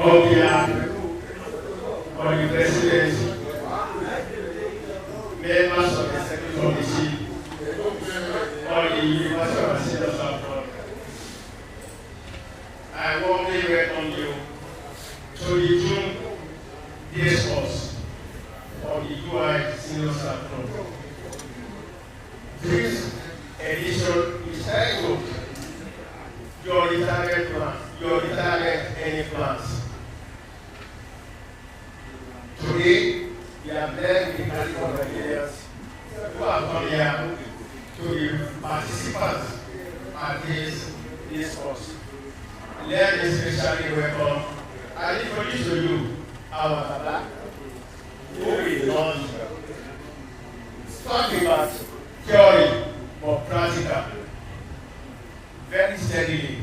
On behalf of the President, members of the Executive Committee, all the University of Senior South, I warmly welcome you to the June Day Course of the UI Senior South. This edition is titled Your Retirement Plan, Your Retirement Any Plans. Today, we are blessed with the volunteers who have come here to the participants at this course. Let me especially welcome and introduce to you our Baba, who will not talk about theory but practical, very steadily.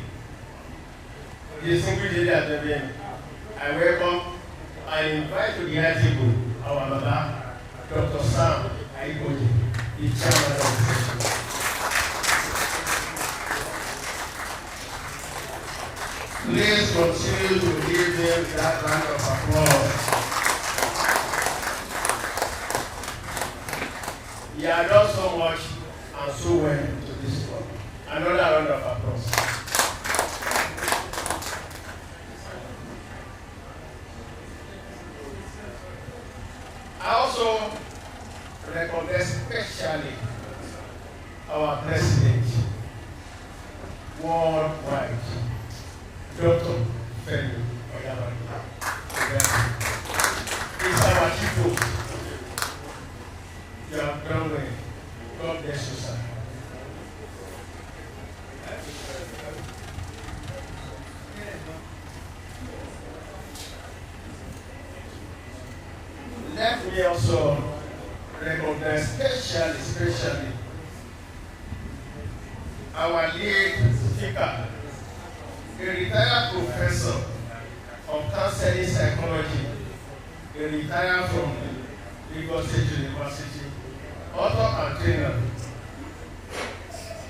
Distinguished ladies and gentlemen, I welcome and invite to the high table our Baba, Dr. Sam Aigoji, the chairman of the session. Please continue to give them that round of applause. He has done so much and so well to this club. Another round of applause. I also recognize especially our president worldwide, Dr. Femi Oyabami. He's our chief host. You have done well. God bless you, sir. Let me also recognize especially our lead speaker, a retired professor of counseling psychology, a retired from Lagos State University, author and trainer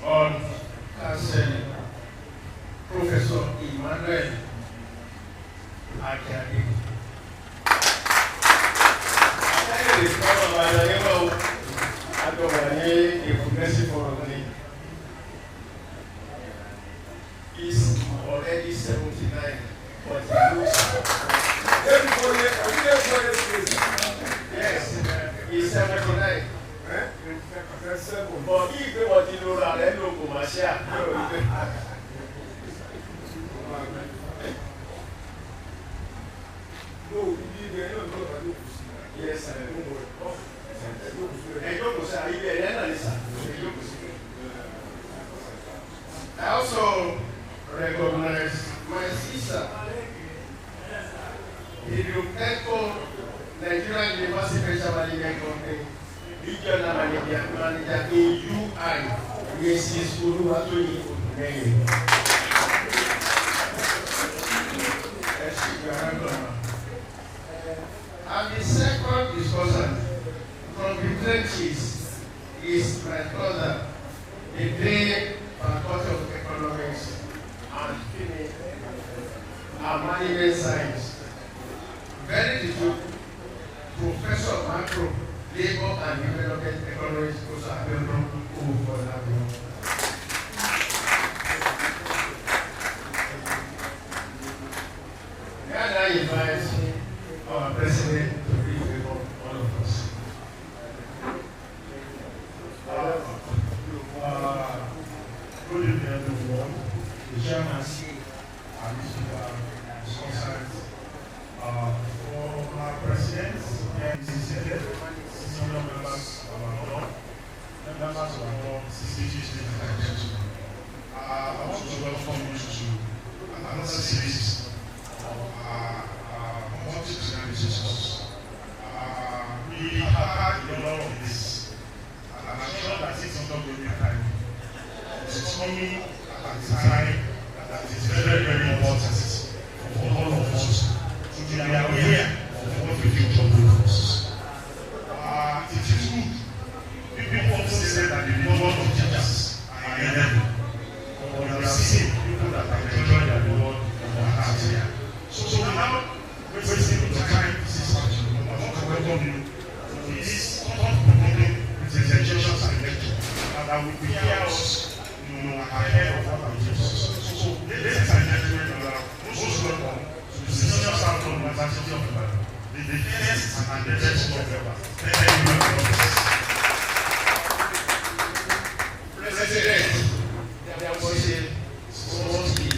on counseling, Professor Emmanuel Akiade. He's already 79, but he looks. Yes, he's 79. But he is what he knows and no commercial. Yes, sir. I also recognize my sister, the Rupenko Nigerian University Pressure Management Company, regional manager in UI, Mrs. Uluwatoyi Oguneye. And the second discussion from the trenches is my brother, the Dean Faculty of Economics and Management Science, very little Professor of Macro, Labor and Development Economics, and I invite our President to brief before all of us. Good evening, everyone. The chairman and Mr. Sponsors for our president and senior members of our board, members of our board, CCG, I want to welcome you to another series of multi-disciplinary sessions. We have had a lot of this, and I'm sure that it's not going to be time. It's coming at a time that is very, very important for all of us to be aware of what the future holds us. It is good. People often say that the reward of teachers are in heaven, but we have seen people that have enjoyed the reward of our hearts. the first and the best work ever. Thank you very much. President, there was a small speech.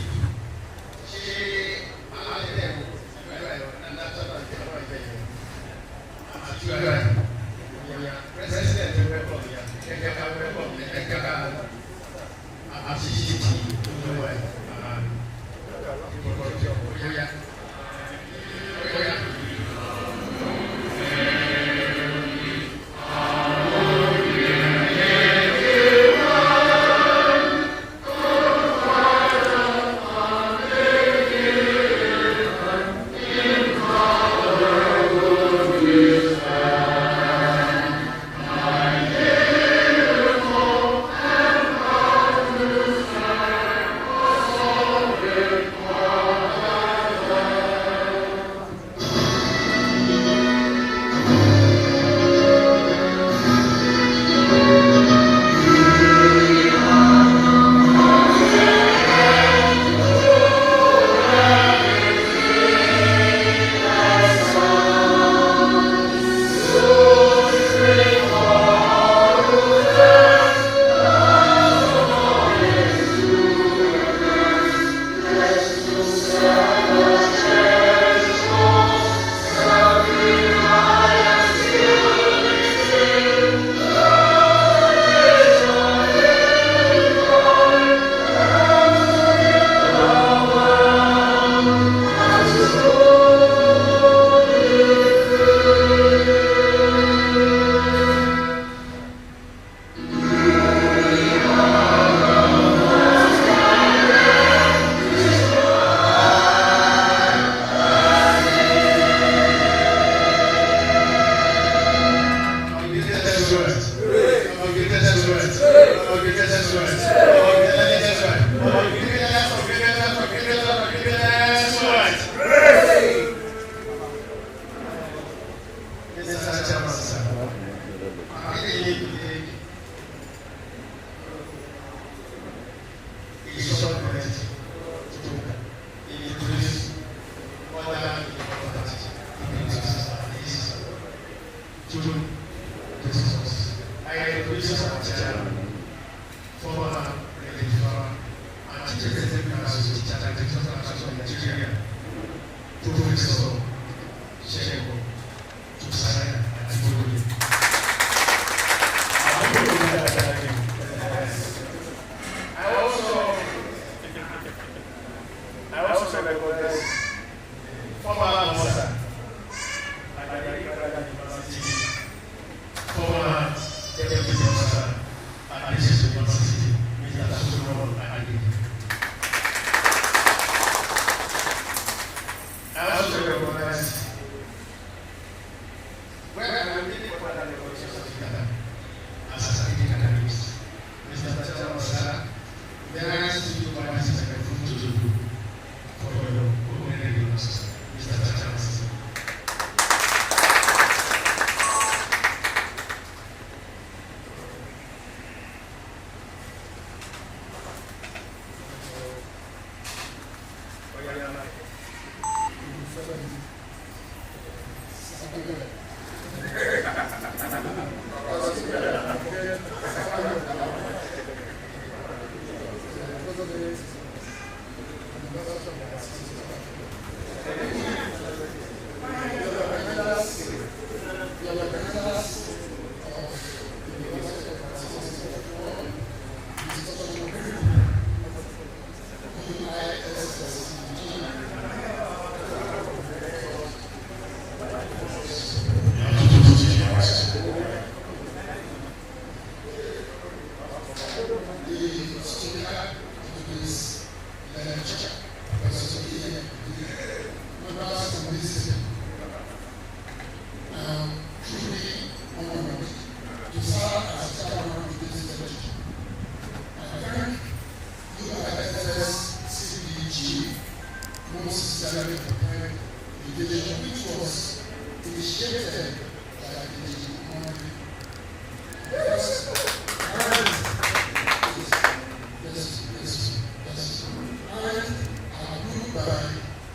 By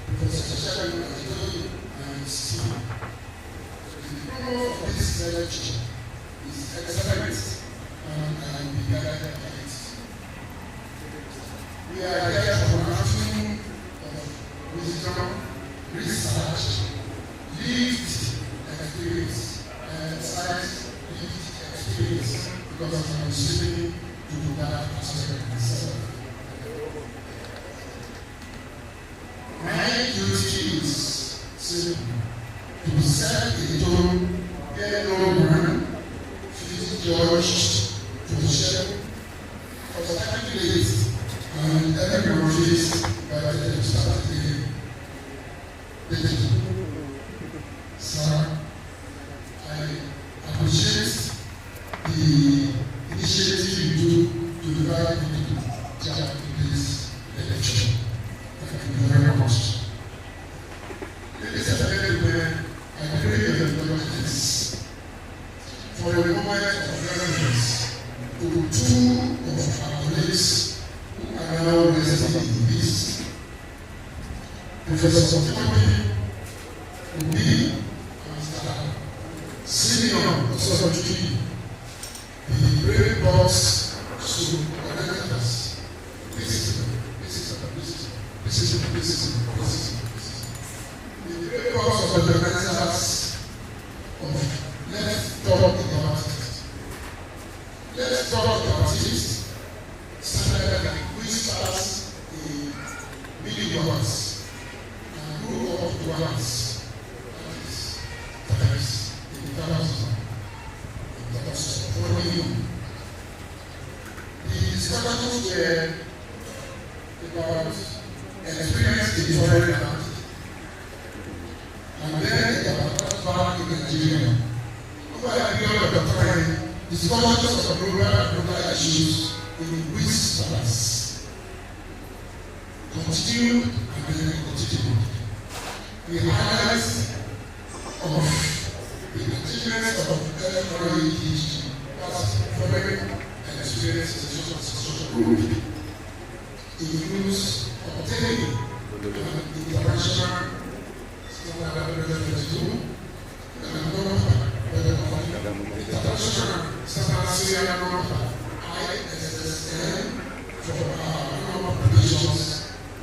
Professor Sharon and his team. research is excellent and be guided by it. We are here for an afternoon of wisdom, research, lived experience, and science lived experience, because I'm listening to that aspect myself. My duty is simple: to set a tone where no man feels judged, to share, to articulate, and everyone feels invited to start again. Sir, I appreciate the initiative you do to divide me to chair this election. Thank you very much. Ladies and gentlemen, I pray you enjoy this. For a moment of reverence to two of our colleagues who are now residing in peace, Professor Timothy Obi and Senior Secretary, the great boss to organize. This is the great boss of the organizers of Let's Talk About It. Let's Talk About It started like whispers in million words and grew up to words. That is in thousands of following. The discussions were about experience in foreign land, and then about back in Nigeria. Over a period of time, discussions of global issues in whispers continued and then continued. The highlights of the achievements of electoral history was foreign and experience in social group. It includes obtaining an international standard 2022 international standard serial number ISSN for our normal provisions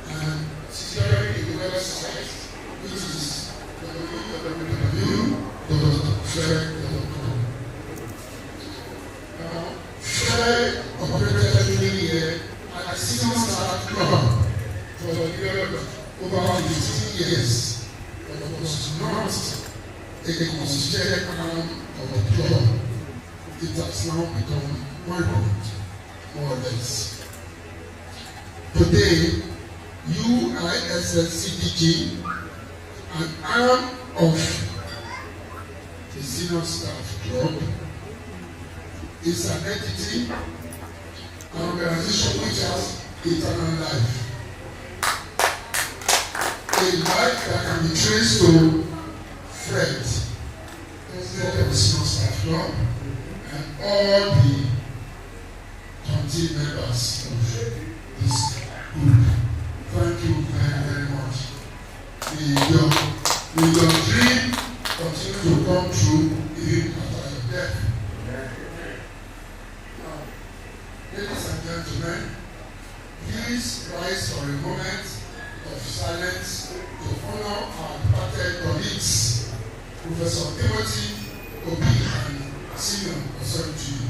and securing the website, which is www.fred.com. Now, Fred operated here at the Senior Staff Club for a period of over 15 years, but was not a constituted arm of the club. It has now become boycott, more or less. Today, UISSCDG, an arm of the Senior Staff Club, is an entity, an organization which has eternal life. A life that can be traced to Fred, President of the Senior Staff Club, and all the committee members of this group. Thank you very, very much. May your dream continue to come true even after your death. Now, ladies and gentlemen, please rise for a moment of silence to honor our departed colleagues, Professor Timothy Obi and Senior Secretary.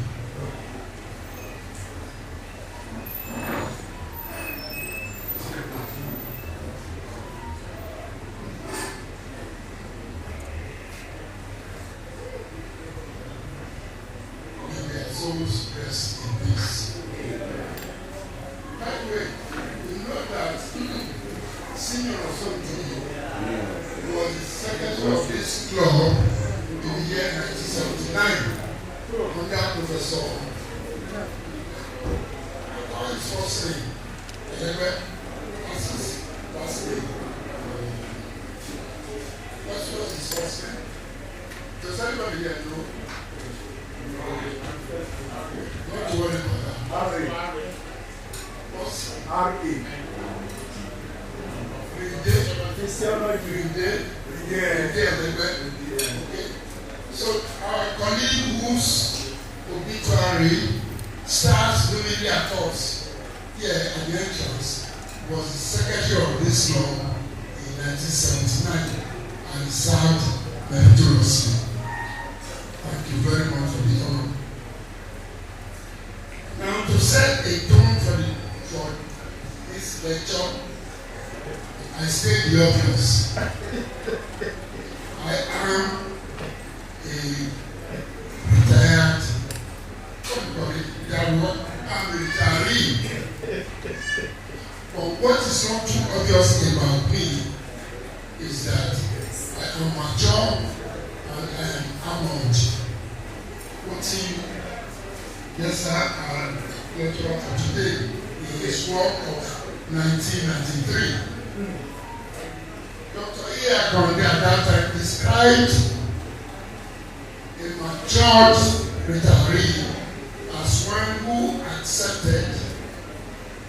May their souls rest in peace. By the way, you know that Senior Secretary was the secretary of this club in the year 1979 under Professor. How is first name? Last name. What was his first name? Does anybody here know? Not to worry about that. What's R.A.? Okay. So our colleague whose obituary starts doing their thoughts here at the entrance was the secretary of this law in 1979 and served meritoriously. Thank you very much for the honor. Now to set a tone for this lecture, I state the obvious. I am a retired, I'm a retiree. But what is not too obvious about me is that I am mature and I am armored. Putting, yes sir, our lecturer for today in his work of 1993. Dr. Iyakonde at that time described a matured retiree as one who accepted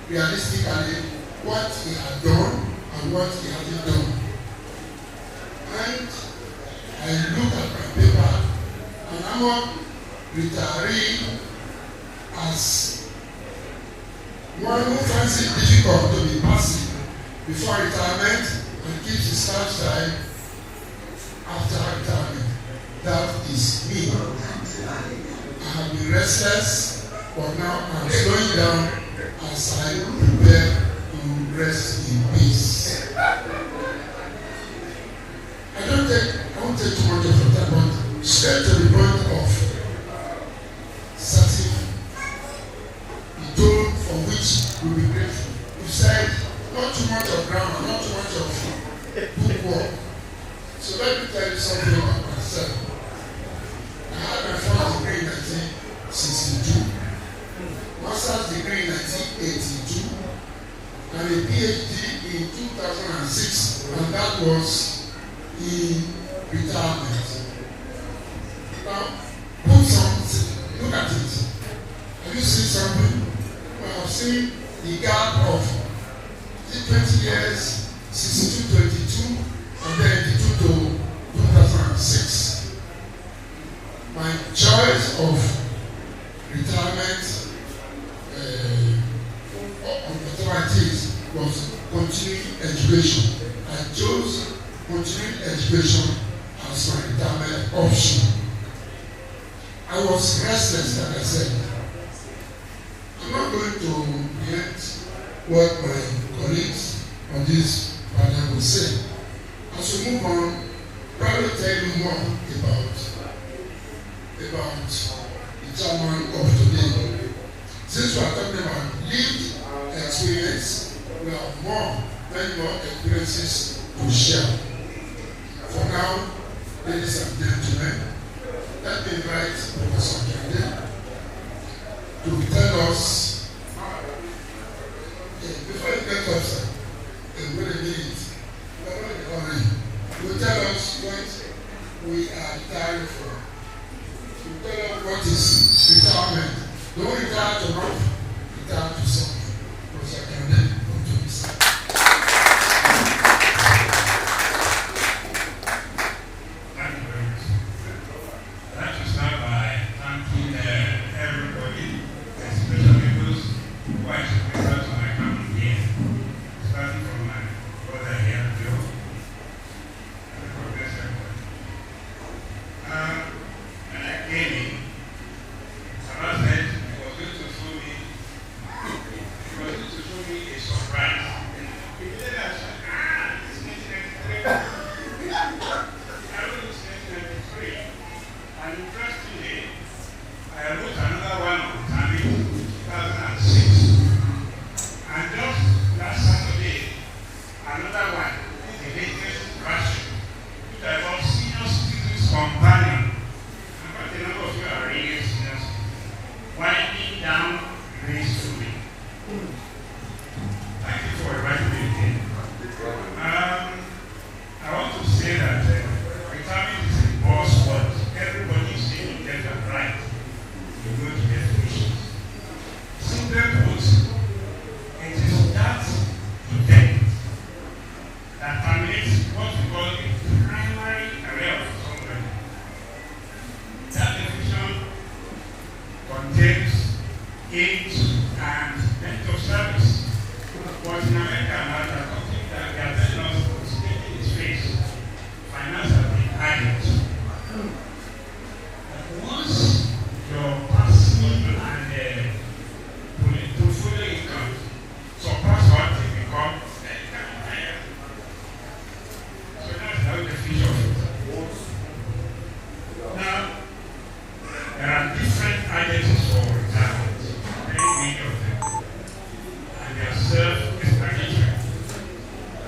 realistically what he had done and what he hadn't done. And I look at my paper and I'm a retiree as one who finds it difficult to be passive before retirement and keeps his lifestyle after retirement. That is me. I have been restless, but now I'm slowing down as I prepare to rest in peace. I won't take too much of your time, but straight to the point of setting the tone for which we'll be grateful. You said not too much of grammar, not too much of bookwork. So let me tell you something about myself. I had my first degree in 1962, master's degree in 1982, and a PhD in 2006, and that was in retirement. Now, put something, look at it. Have you seen something? Well, I've seen the gap of 20 years, 62, 22, and then 82 to 2006. My choice of retirement authorities was continuing education. I chose continuing education as my retirement option. I was restless, like I said. I'm not going to react what my colleagues on this panel will say. As we move on, probably tell you more about the chairman of today. Since we are talking about lived experience, we have many more experiences to share. For now, ladies and gentlemen, let me invite Professor Kende to tell us, before you get up, sir, wait a minute, you tell us what we are retiring for. You tell us what is retirement. Don't retire to nothing, retire to something. Professor Kende, come to me, sir. Thank you very much. I'd like to start by thanking everybody, especially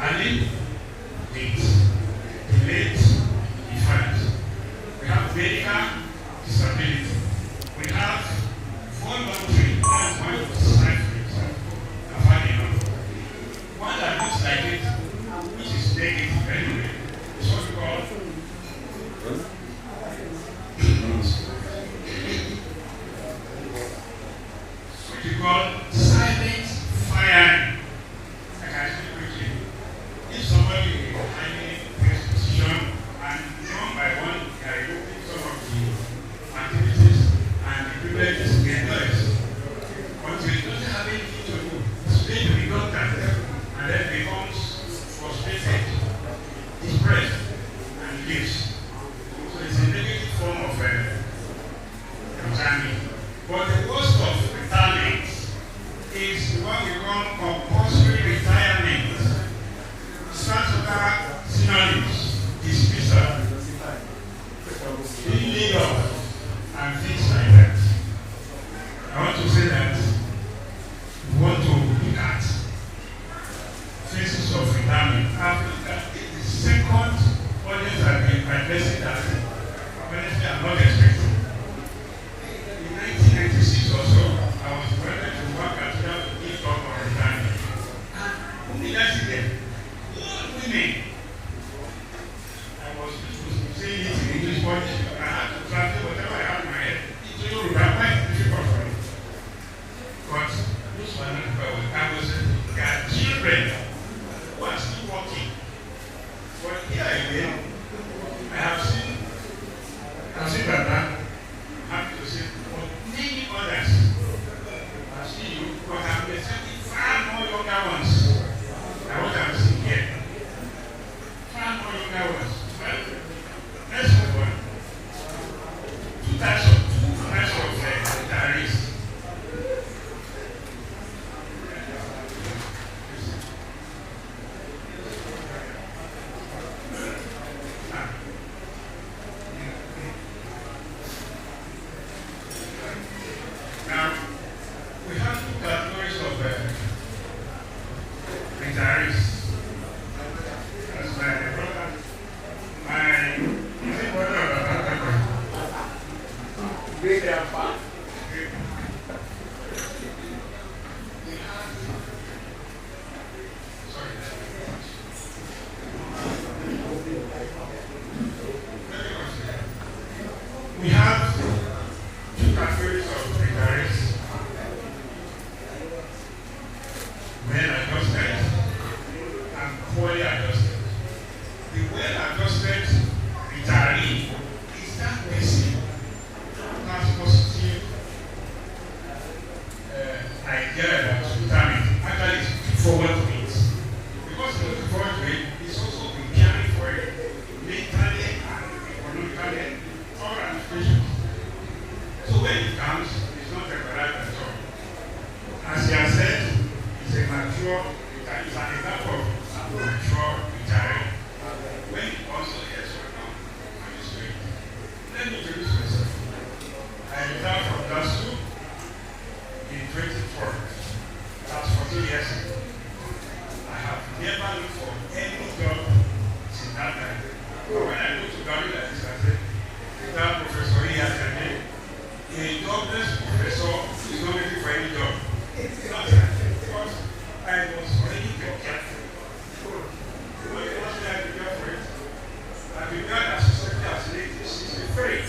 early, late, delayed, deferred. We have medical disability. We have voluntary, that's one of the side for example. I've had enough. One that looks like it, which is negative anyway, is what we call silent firing. I can say quickly. If somebody is finding this position and one by one they are removing some of the activities and the privileges he enjoys, until he doesn't have anything to do, it's going to be doctor and then becomes frustrated, depressed, and leaves. So it's a negative form of retirement. But the worst of retirement is what we call compulsory retirement. Starts with our synonyms, dismissal, being laid off, and things like that. I want to say that we want to look at phases of retirement. The second audience has been addressing that. Honestly, I'm not expecting. In 1996 or so, I was invited to work at the give talk on retirement. And who did I see there? All women. I was saying it in English, but I had to translate whatever I had in my head into Yoruba. Quite difficult for me. But those were not people. I was their children who are still working. But here again, I have seen that. Happy to say, but many others have seen you, but have been sending far more younger ones than what I'm seeing here. Far more younger ones. Well, let's move on. Two types of retirees. Now, we have two categories of retirees. That's my brother. Is it brother or brother? Great grandpa. Sorry. We have two categories of retirees. Well adjusted and poorly adjusted. The well adjusted retiree is that person who has positive idea about retirement. Actually, it's looking forward to it. Because he's looking forward to it, he's also preparing for it mentally and economically, all ramifications. So when it comes, it's not temporary at all. As he has said, it's a mature, it's an example of mature retirement. When it comes to the yes or no, I'm just waiting. Let me introduce myself. I retired from GASU in 2004. That's 14 years ago. I have never looked for any job since that time. But when I go to Gary like this, I say, that professor here today, a jobless professor is not looking for any job. It's not because I was already prepared for it. What did I prepare for it? I began as a secretary as late as 63.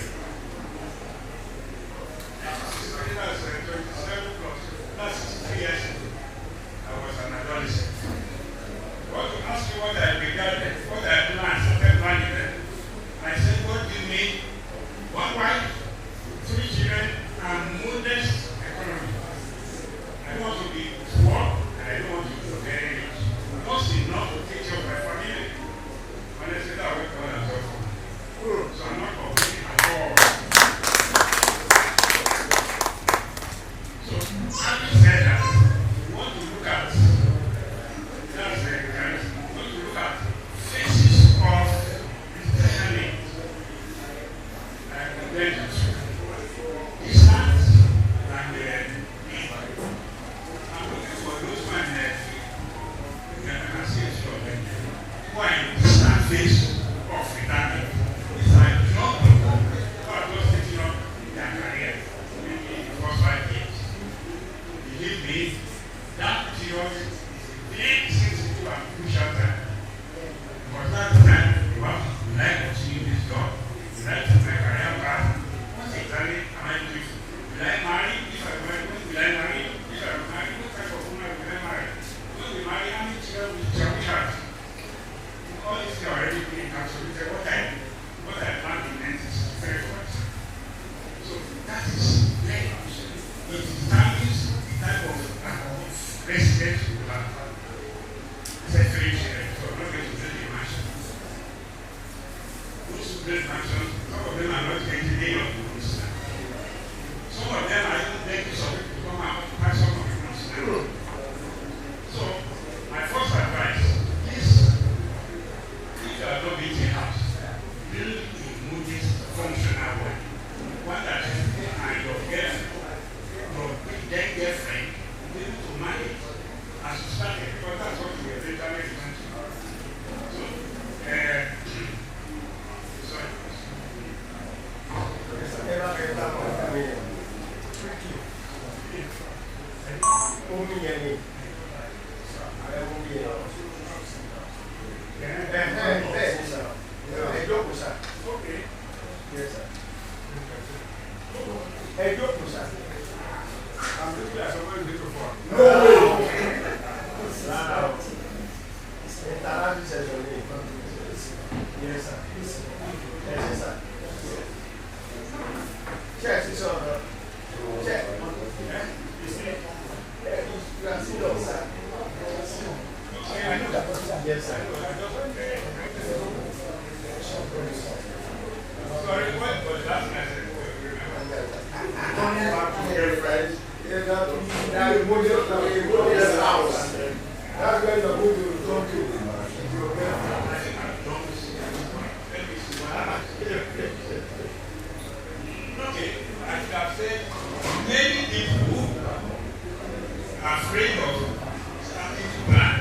That's 27 plus. That's 63 years ago. I was an adolescent. What to ask you what I began, what I planned, started planning then. I said, what do you mean? One wife, 3 children, and modest economy. phase of retirement. It's like young people who are just setting up their career in the first 5 years. Believe me, that period is a very sensitive and crucial time. Because that time, you like to continue this job, you like to my career path. What exactly am I doing? Will I marry? If I marry, when will I marry? If I marry, what type of woman will I marry? When we marry, how many children will we have? All these things are already being encapsulated. What I plan in next is very much. So that is very much. It determines the type of residence you will have. It's a very children, so I'm not going to build a mansion. Those who build mansions, some of them are not going to lay up rooms. Some of them are even begging some people to come and occupy some of the rooms now. So, my first advice is, if you are not building a house, build a modest, functional one. One that you and your then girlfriend will be able to manage as you started, because that's what you were eventually return to. So, I'm looking at someone before. No. Yes, sir. Yes, sir. Check this out. Check. You can see those, sir. Yes, sir. sorry, what? But that's not it. Coming back to your friends, now you move your house. That's where you're going to return to. Okay, I should have said, many people are afraid of starting to plan.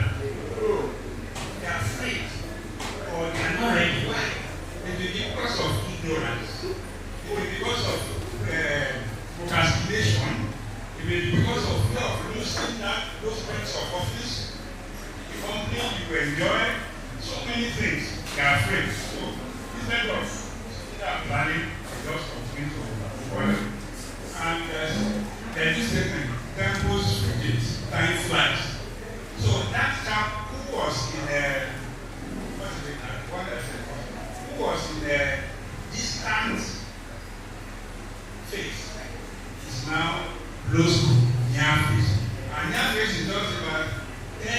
They are afraid, or they are not ready. Why? It may be because of ignorance. It may be because of procrastination. It may be because of fear of losing those points of office, the company you enjoy, so many things. They are afraid. So instead of planning, just continue to work. And there's this statement, time goes with it, time flies. So that chap who was in who was in the distant phase is now close to near phase. And near phase is just about 10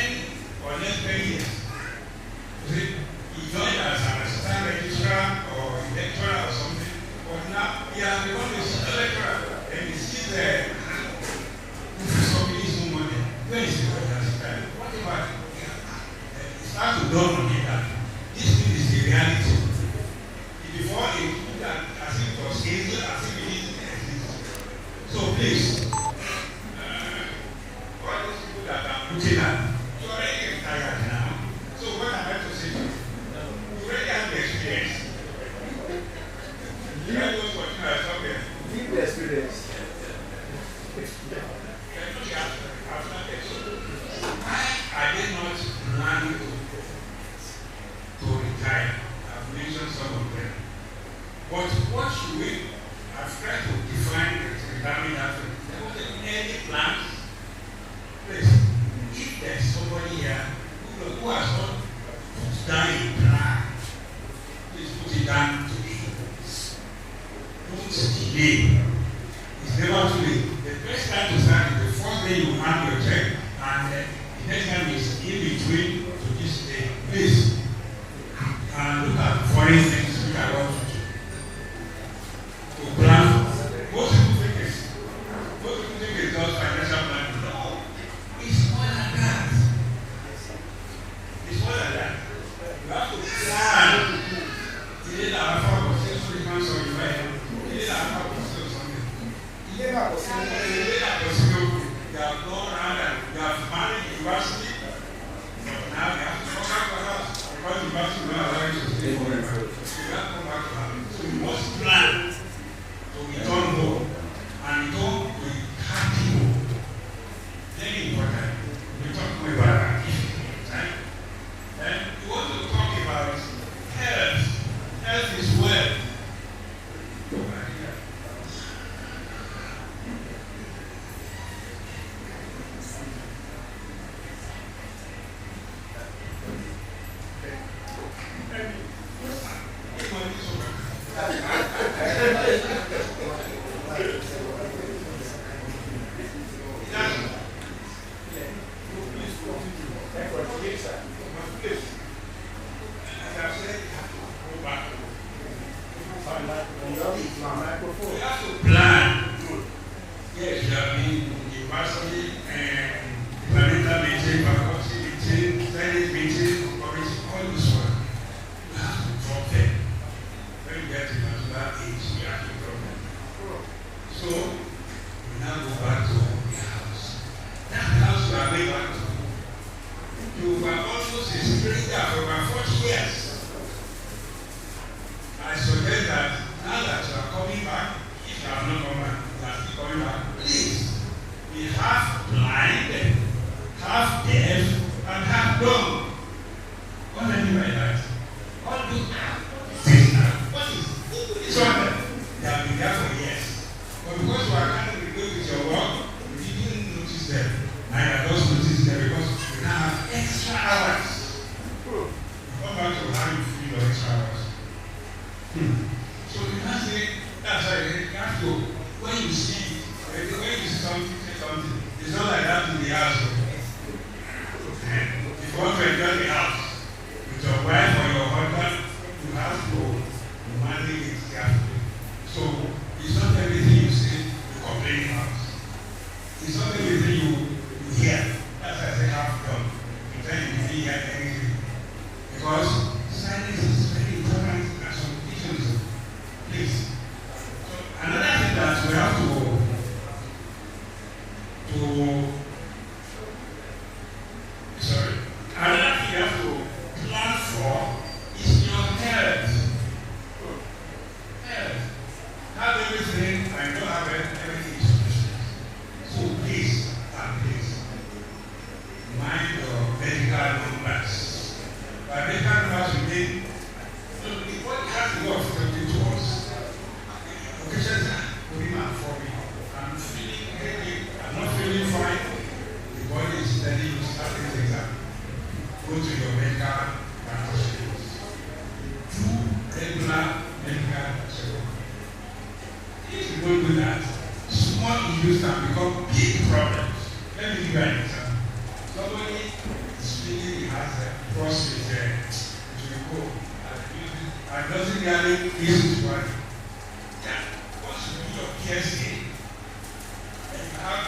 or less 10 years. He joined as an assistant registrar or a lecturer or something, but now he has become a senior lecturer and he sees somebody's own money. Where is the assistant? What about it? Starts to dawn on him that this thing is the reality. Before he looked at as if it was easy, as if it didn't exist. So please, all those people that I'm looking at, you already retired now. So what am I to say to you? You already have the experience. You are those watching us somewhere. Give the experience. Why are they not planning to retire? I've mentioned some of them. But what should we have tried to define retirement after? There wasn't any plans. Please, if there's somebody here who has not put down a plan, please put it down today. Don't delay. It's never too late. The best time to start is the first day you hand your check, and the next time is in between to this day. Please, and look at foreign things which I want to do. To plan, most people think it's Plan. Yes, you have been university and departmental meeting, faculty meeting, Senate meeting, committee, all this one. You have to drop them. When you get to that age, you have to drop them. So, we now go back to the house. That house you are going back to. You were almost a stranger for about 40 years. I suggest that now that you are coming back, if you have not come back, you are still coming back, please be half blind, half deaf, and half dumb. What do I mean by that? What do this now? What is this one? They have been there for years. But because you are kind of good with your work, you didn't notice them. I have just noticed them because you now have extra hours. You come back to how you feel your extra hours. So you can't say, that's why you have to, when you see something, say something. It's not like that in the house. If you want to enjoy the house with your wife or your husband, you have to manage it carefully. So it's not everything you say you complain about. It's not everything you hear. That's why I say half done. You tell you didn't hear anything. Because silence is very important at some occasions. Please. So another thing that we have to another thing you have to plan for is your health. Health. Have everything and don't have everything special. So please, mind your medical numbers. By medical numbers, we mean the body has to work to us. Occasions for me. I'm feeling headache, I'm not feeling fine. The body is telling you starting things up. Go to your medical practitioners. Do regular medical checkup. If you don't do that, small issues can become big problems. Let me give you an example. Somebody is feeling he has a prostate to go and doesn't really use his body. Once you do your PSA, and you have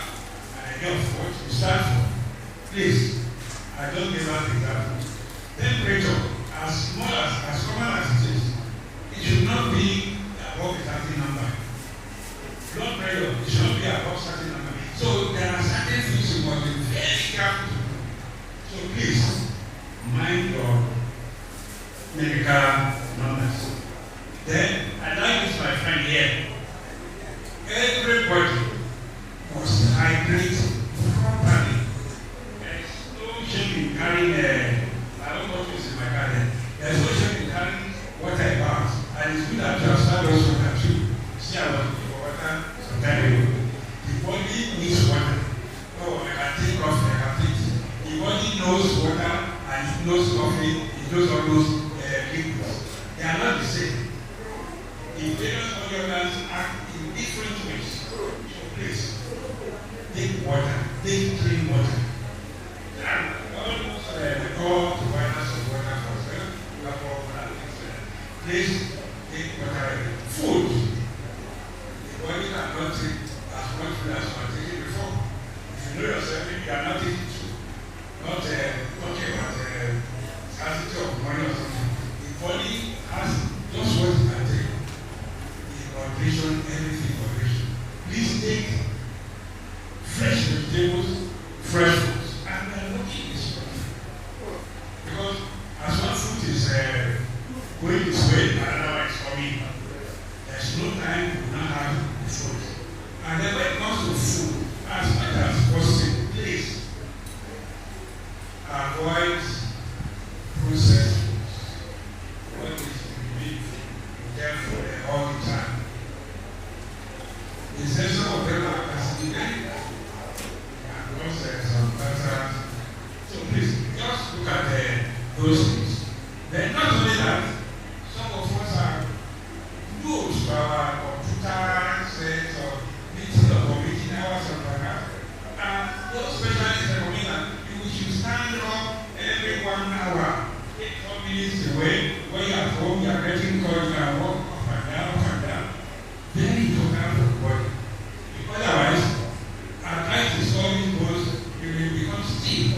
an idea of what you stand for, please, I don't give out the example. Temperature, as small as common as it is, it should not be above a certain number. Blood pressure, it should not be above a certain number. So there are certain things you must be very careful. So please, mind your medical numbers. Then, I like this, my friend here. Everybody must hydrate properly. There's no shame in carrying I don't know what is in my garden. There's no shame in carrying water in bags. And it's good that you have started those water too. See, I was looking for water some time ago. The body needs water. Oh, I can take coffee, I can take it. The body knows water and it knows coffee, it knows all those liquids. They are not the same. The various organs act in different ways. So please, take water, take clean water. There are almost the call to providers of water for please take water. Food. The body cannot take as much food as you are taking before. If you know yourself, you are not taking food. Not talking about scarcity of money or something. The body has just what it can take. Nutrition, everything nutrition. Please take fresh vegetables, fresh fruits, and we are looking this way. Because as one fruit is going this way, another one is coming. There's no time to not have fruit. And then when it comes to food, as much as possible, please avoid processed foods. What is be careful all the time. The sensor of them are acidic and also some cancer. So please, just look at those things. Then not only that, minutes away. When you're at home, you're getting called, you can walk up and down, up and down. Very important for the body. Otherwise, arthritis always goes, you will become stiff.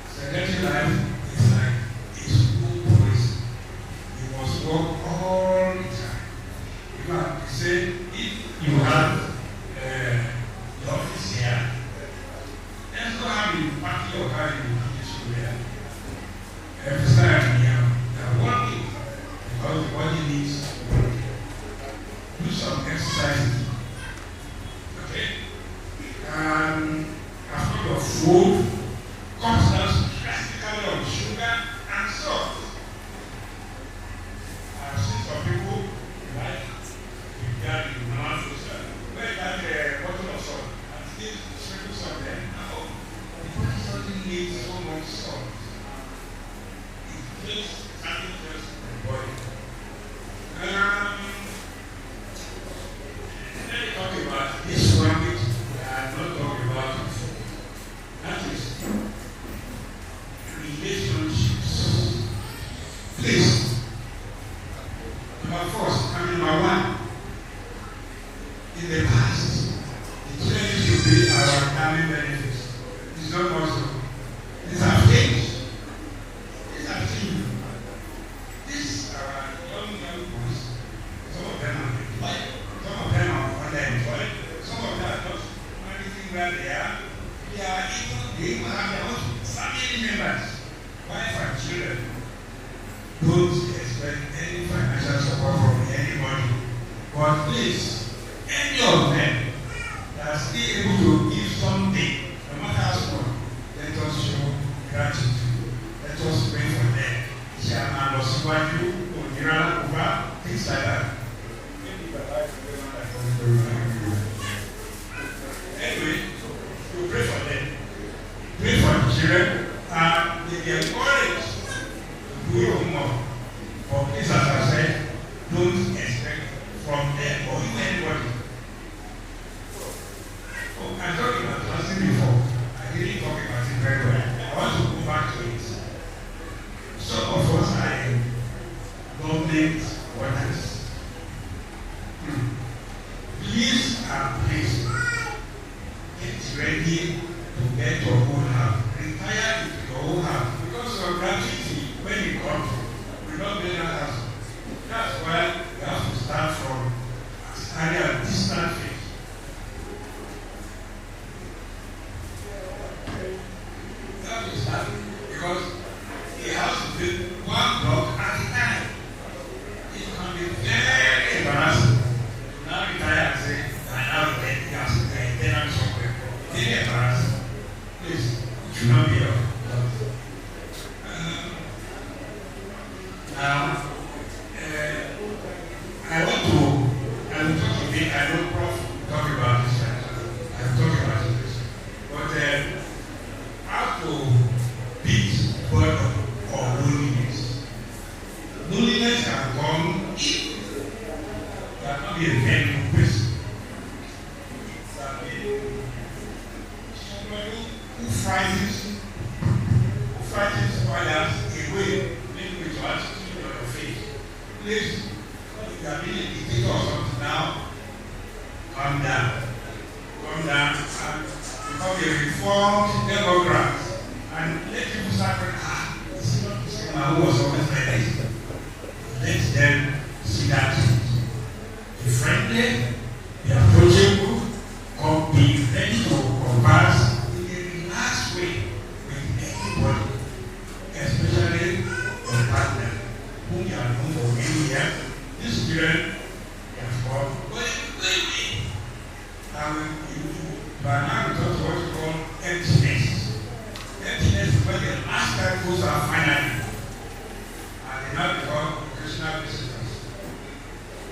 Sedentary life is like a school police. You must walk all the time. In fact, they say if you have the office here, let's not have a party or have a vacation there. Every time you are working because the body needs to work. Do some exercises. Okay? And after your food, comes down drastically on sugar and salt. I've seen some people like prepare the normal food. Where that bottle of salt and still sprinkle salt there. No, the body doesn't need so much salt. It just something just in the body. Let me talk about this one which we are not talking about before. That is relationships. Please, number first, number one. In the past, the church should be our family benefits. It's not possible. These have changed. These have changed. These are our young boys. Some of them are employed. Some of them are underemployed. Some of them are not anything where they are. They even have their own family members, wife and children. Don't expect any financial support from anybody. But please, any of them that are still able to give something, no matter how small, let us show gratitude. Let us pray for them. Chairman of Siwaju, Onira, Uba, things like that. Anyway, you pray for them. Pray for the children, and they get encouraged to do your more. But please, as I said, don't expect from them or even anybody. Oh, I talked about fasting before. I didn't talk about it very well. I want to go back to it. Some of us are in government workers. Please and please get ready to get your own house. Retire into your own house. Because of gratuity, when you come, we don't build a house. That's why we have to start from a distant phase. We have to start because the house is built one block at a time. It can be very embarrassing to now retire and say, I now get the house tenant somewhere. Very embarrassing. Please, it should not be your now, I will talk to me, I know Prof talk about this, I'm talking about this. But how to beat boredom or loneliness. Loneliness can come if you are not be a very person. Somebody who frightens others away, maybe with your attitude or your face. Please, if you are being a dictator or something now, calm down. Calm down and become a reformed Democrat. And let people start saying, this is not the same man who was always like this. Let them see that be friendly, be approachable, be ready to converse in a relaxed way with anybody, especially your partner, whom you have known for many years. This children have come, wait. Now you are now return to what you call emptiness. Emptiness is when the last time goes out finally, and they now become occasional visitors.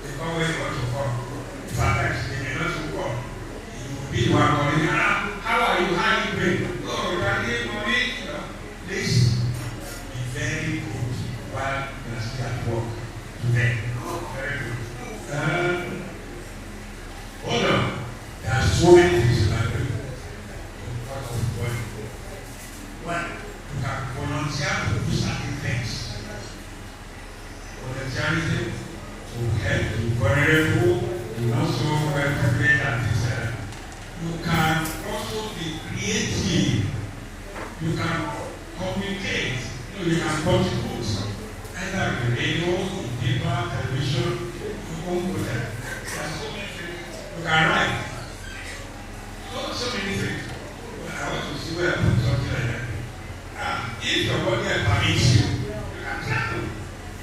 They come when they want to come. Sometimes they may not come. You will be the one calling, how are you? How are you doing? Oh, you are here, mommy. Please be very good while you are still at work today. Very good. Hold on. There are so many things you can do. One, you can volunteer to do something charity, to help the vulnerable, and also well prepared and things like that. You can also be creative. You can communicate. You can contribute either in radio, in paper, television, your own product. There are so many things. You can write. So many things. But I want to see where I put something like that. If your body permits you, you can travel.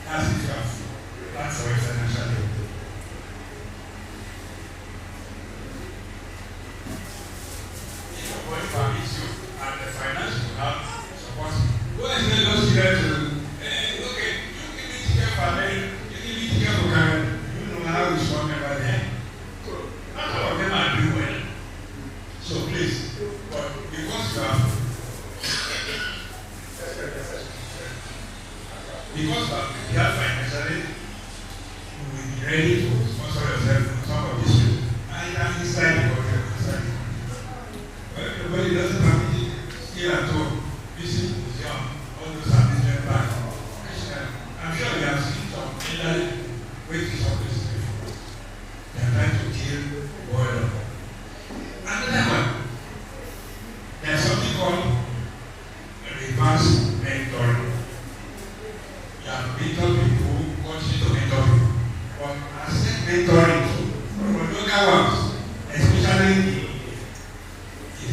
That's if you have. That's our financial help. If your body permits you and the finance you have support you, go and say those children to okay, you give me ticket for America, you give me ticket for Canada. You know how it's working over there. Not all of them are doing well. So please, but because you have financially, you will be ready to sponsor yourself with some of these people. Either inside the country or outside the country. But everybody doesn't permit it, still at home, visit museum, all those amusement parks. I'm sure you have seen some elderly waiting for this before. They are trying to kill boredom. Another one, there's something called reverse mentoring. You have mentored people, continue to mentor people. But accept mentoring too, from the local ones, especially the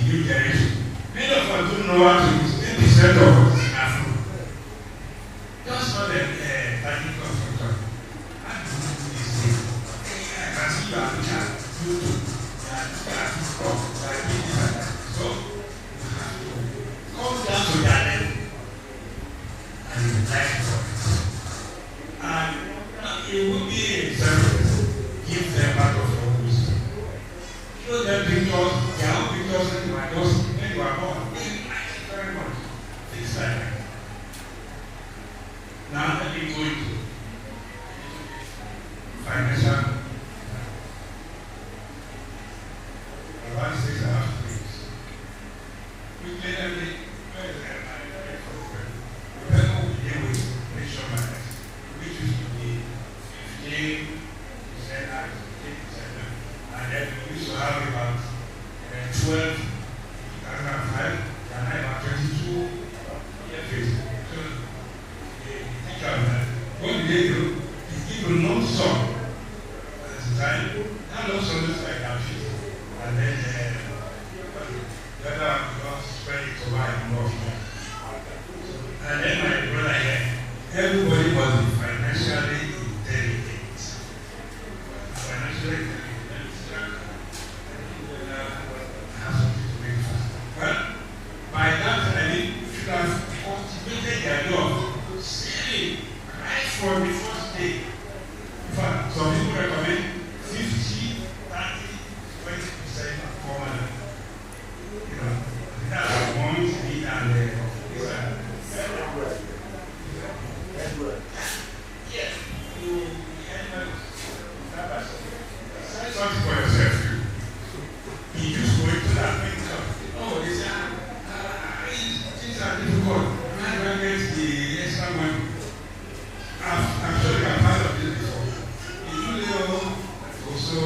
new generation. Many of us don't know how to use 10% of us in Africa. Just not the technical construction. How do you do this thing? I can see you are looking at YouTube. You are looking at TikTok. You are doing this and that. So you have to come down to their level and you like it. And it will be a service. Give them part of your wisdom. Show them pictures, their own pictures when you are born. They like it very much. Things like that. Now let me go into financial. One says I have to please. Quickly, let me the people we deal with nation miners, which used to be 15%, 8%, and then we used to have about 12, 2005, and now about 22 years. So think of that. What did they do? They give a lump sum at the time. That lump sum is like that. And then the other one will spread it to buy more of them. And then my brother here, everybody was financially intelligent. Financially intelligent. Have something to make fast. Well, by that I mean you should have cultivated the idea of saving right from the first day. In fact, some people recommend 50, 30, 20% formula. You know, that's one need and yes, you say something for yourself. You just go into that makeup. Oh, they say, things are difficult. How do I get the extra money? I'm sure you have heard of this before. You know, also,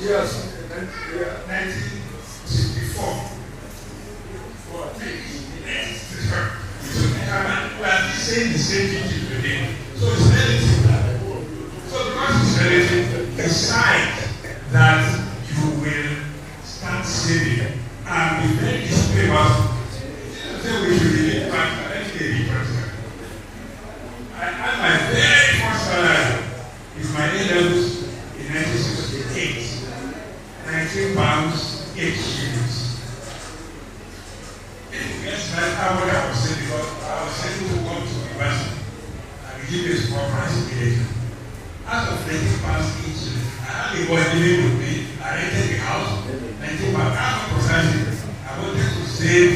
Yes. 1964. We are saying the same thing today. So it's relative. So because it's relative, decide that you will start saving and be very disciplined about it. Say we should be practical. Let me be practical. I had my very first salary with my A levels in 1968. £19.80. years. Yes, I what I was saying because I was able to come to university and give a small price immediately. Out of 20 pounds each, I had a boy living with me. I rented the house, 19 pounds. I have precisely. I wanted to save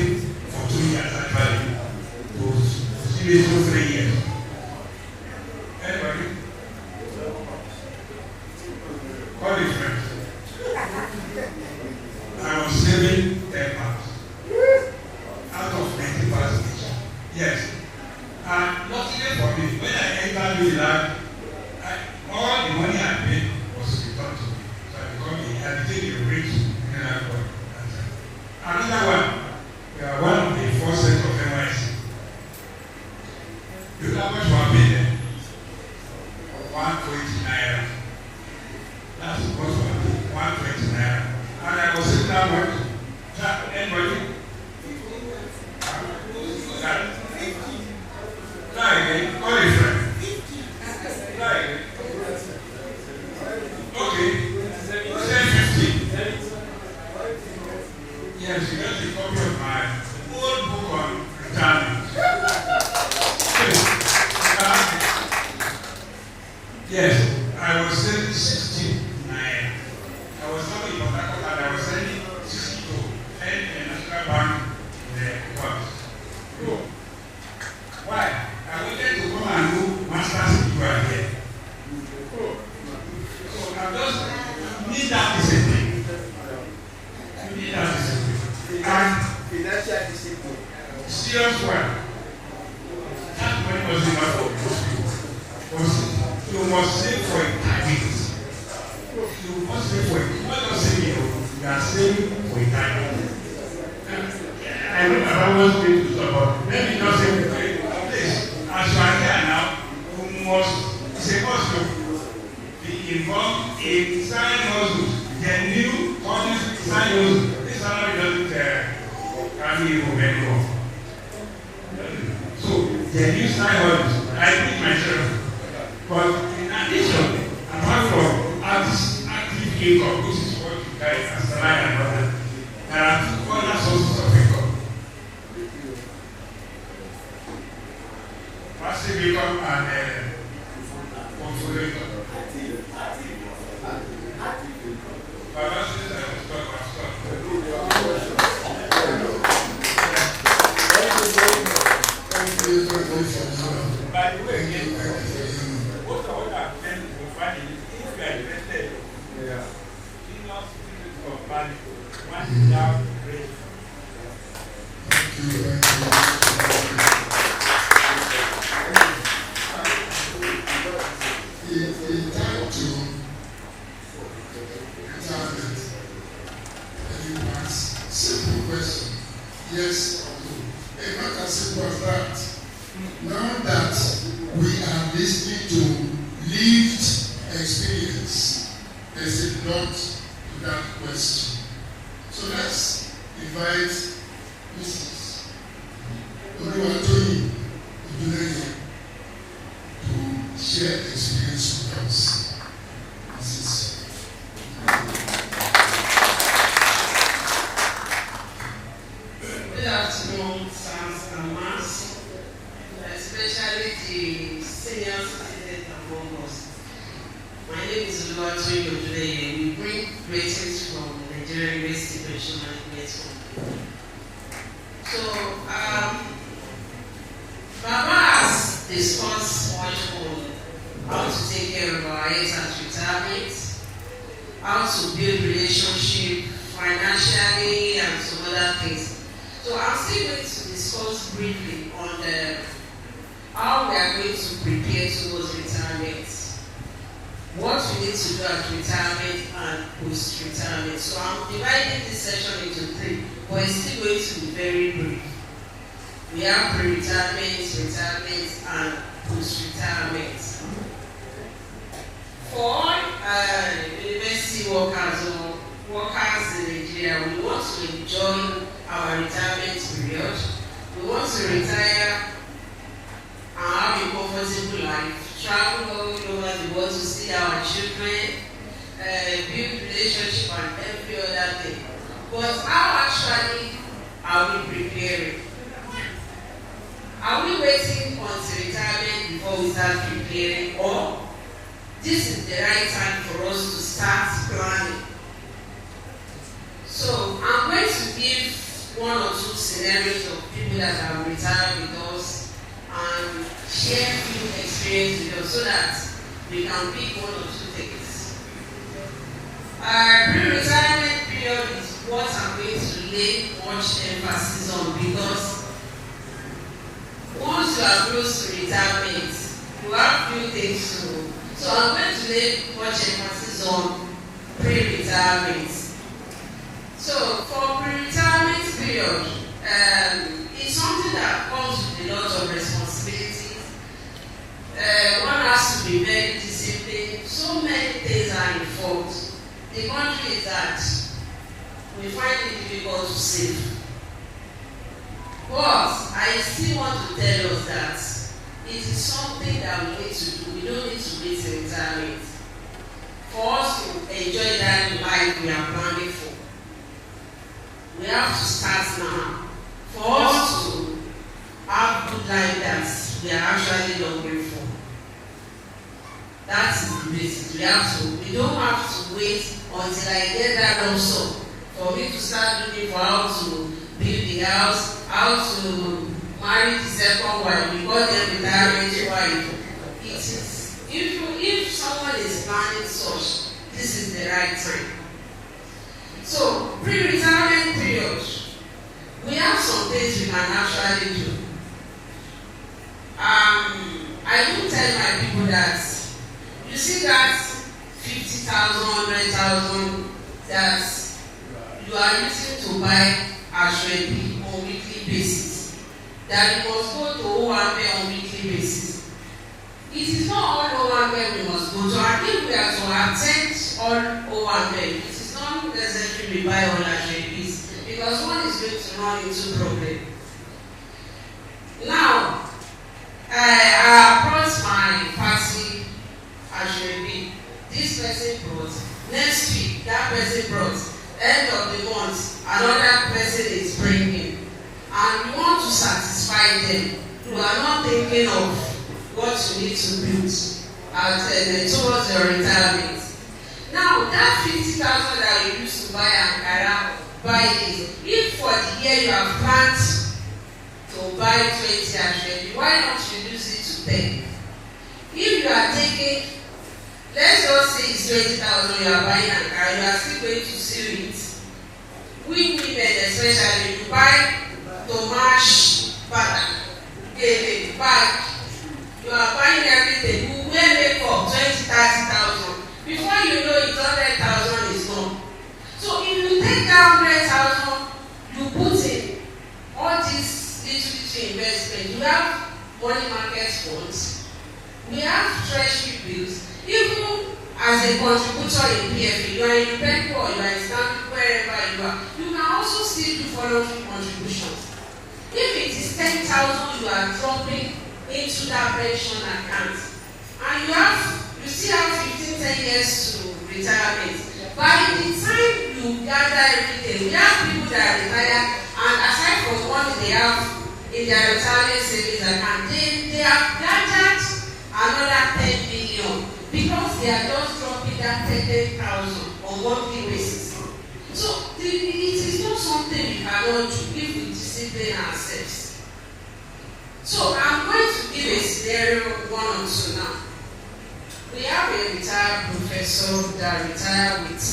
for 2 years actually. To see it for 3 years. Anybody? Call your friends. I was saving 10 pounds. Out of 90 pounds each. Yes. And luckily for me, when I entered the land, all the money I paid was returned to me. So I became a rich millionaire. Another one, we are one of the 4 sets of NYC. You know how much one paid there? 120 naira. That's what one paid, 120 naira. And I was saying that much. Anybody? Try again. Call a friend. Try again. Okay. Say 50. Yes, you got a copy of my old book on retirement. Yes, I was selling 69. I was not in Port and I was selling 62. And the National Bank the why? I wanted to come and do masters in here. So I just need that discipline. You need that discipline. And financial discipline. Serious one. That money was enough for most people. You must save for retirement. You must save for it. Not just saving, you are saving for retirement. I know I was going to talk about maybe not say this. As you are here now, you must, it's a must to be involved in side hustles. The new policies side hustles. This salary doesn't carry you anymore. So the new side hustles, I think myself. But in addition, apart from active income, which is what you guys are salary and other, there are 2 other sources of income. Passive income and portfolio income. Baba says I will stop. By the way, again, what I tend to find is if you are interested in your certificate of value, one is now great. In time to retirement, and you ask simple question, yes or no. And not as simple as that. Now that we are listening to lived experience, there's a lot to that question. So let's invite Mrs. Oluwatoyin Odunleye to share experience with us. Mrs. Good afternoon, sons and mass, especially the senior citizens among us. My name is Oluwatoyin Odunleye. We bring greetings from the Nigerian University Pension Management Company. So, Baba has discussed much on how to take care of our age at retirement, how to build relationship financially, and some other things. So I'm still going to discuss briefly on how we are going to prepare towards retirement, what we need to do at retirement and post-retirement. So I'm dividing this session into 3, but it's still going to be very brief. We have pre-retirement, retirement, and post-retirement. For university workers or workers in Nigeria, we want to enjoy our retirement period. We want to retire and have a comfortable life, travel all over the world to see our children, build relationship and every other thing. But how actually are we preparing? Are we waiting until retirement before we start preparing, or this is the right time for us to start planning? So I'm going to give one or two scenarios of people that have retired with us and share a few experiences with us so that we can pick one or two things. Pre-retirement period is what I'm going to lay much emphasis on, because once you are close to retirement, you have few things to do. So I'm going to lay much emphasis on pre-retirement. So for pre-retirement period, it's something that comes with a lot of responsibilities. One has to be very disciplined. So many things are involved. The country is that we find it difficult to save. But I still want to tell us that it is something that we need to do. We don't need to wait till retirement for us to enjoy that life we are planning for. We have to start now for us to have good life that we are actually longing for. That is the basic. We don't have to wait until I get that also for me to start looking for how to build the house, how to marry the second wife, because then retirement wife. It is, if someone is planning such, this is the right time. So pre-retirement period, we have some things we can actually do. I do tell my people that you see that 50,000, 100,000 that you are using to buy Ashwebi on weekly basis, that you must go to Owambe on weekly basis. It is not all Owambe we must go to, and if we are to attend all Owambe, it is not necessary we buy all Ashwebis, because one is going to run into problem. Now, I approached my party Ashwebi. This person brought, next week that person brought, end of the month another person is bringing, and we want to satisfy them. You are not thinking of what you need to build towards your retirement. Now that 50,000 that you used to buy Ankara, buy this. If for the year you have planned to buy 20 Ashwebi, why not reduce it to 10? If you are taking, let's just say it's 20,000 you are buying Ankara, you are still going to seal it. We women especially, you buy to match bag, you are buying everything. You wear makeup 20,000, 30,000. Before you know it, 100,000 is gone. So if you take that 100,000, you put in all these little investment. You have money market funds. We have treasury bills. Even as a contributor in PFA, you are in Penco or you are in Stanbic, wherever you are, you can also still do voluntary contributions. If it is 10,000 you are dropping into that pension account, and you still have 10 years to retirement. By the time you gather everything, we have people that retire, and aside from what they have in their retirement savings account, they have gathered another 10 million, because they are just dropping that 10,000 on monthly basis. So it is not something we cannot do if we discipline ourselves. So I'm going to give a scenario 1 or 2 now. We have a retired professor that retired with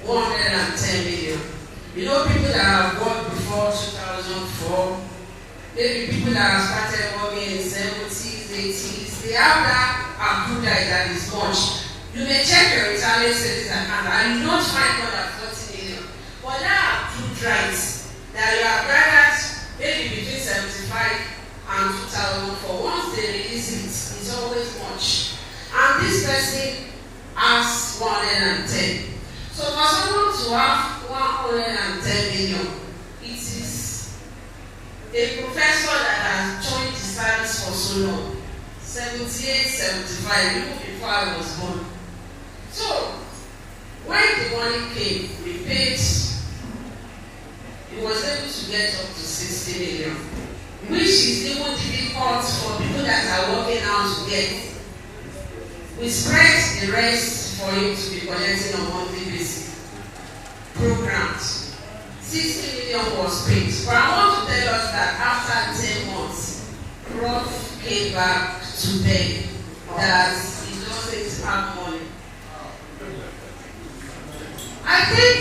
110 million. You know, people that have worked before 2004, maybe people that have started working in 70s, 80s, they have that accrued that is much. You may check your retirement savings account and you don't find more than 40 million. But that accrued rights that you have gathered maybe between 75 and 2,000 for, once they release it, it's always much. And this person has 110. So for someone to have 110 million, it is a professor that has joined the service for so long, 78, 75, even before I was born. So when the money money came, we paid, he was able to get up to 60 million, which is even difficult for people that are working out to get. We spread the rest for him to be collecting on monthly basis. Programmed. 60 million was paid. But I want to tell us that after 10 months, Prof came back to beg that he doesn't have money. I think,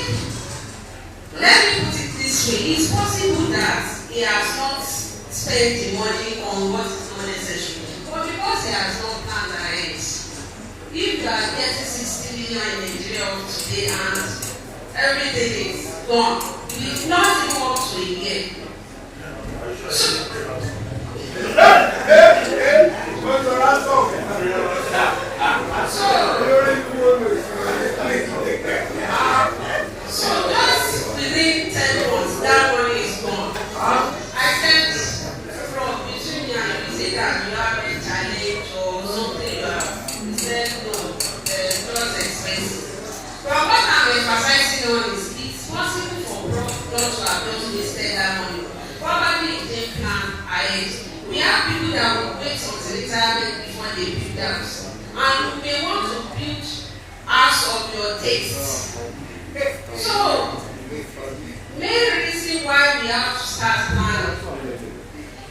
let me put it this way, it's possible that he has not spent the money on what is not necessary, but because he has not planned ahead. If you are getting 60 million in Nigeria of today and everything is gone, you will not even up to a year. So just within 10 months, that money is gone. I said, from between you and you say that you have a challenge or something you have. He said, no, it's just expensive. But what I'm emphasizing on is it's possible for Prof not to have just wasted that money. Probably if they plan ahead. We have people that will wait until retirement before they build house. And you may want to build house of your taste. So, main reason why we have to start planning.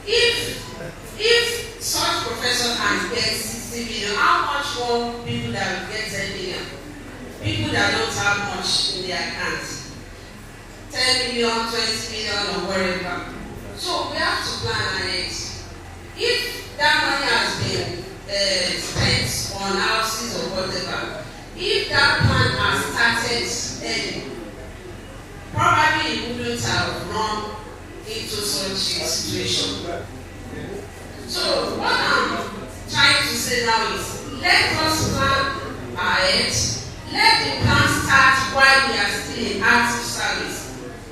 If such professor can get 60 million, how much more people that will get 10 million? People that don't have much in their accounts. 10 million, 20 million, or whatever. So we have to plan ahead. If that money has been spent on houses or whatever, if that plan has started early, probably it wouldn't have run into such a situation. So what I'm trying to say now is, let us plan ahead. Let the plan start while we are still in active service.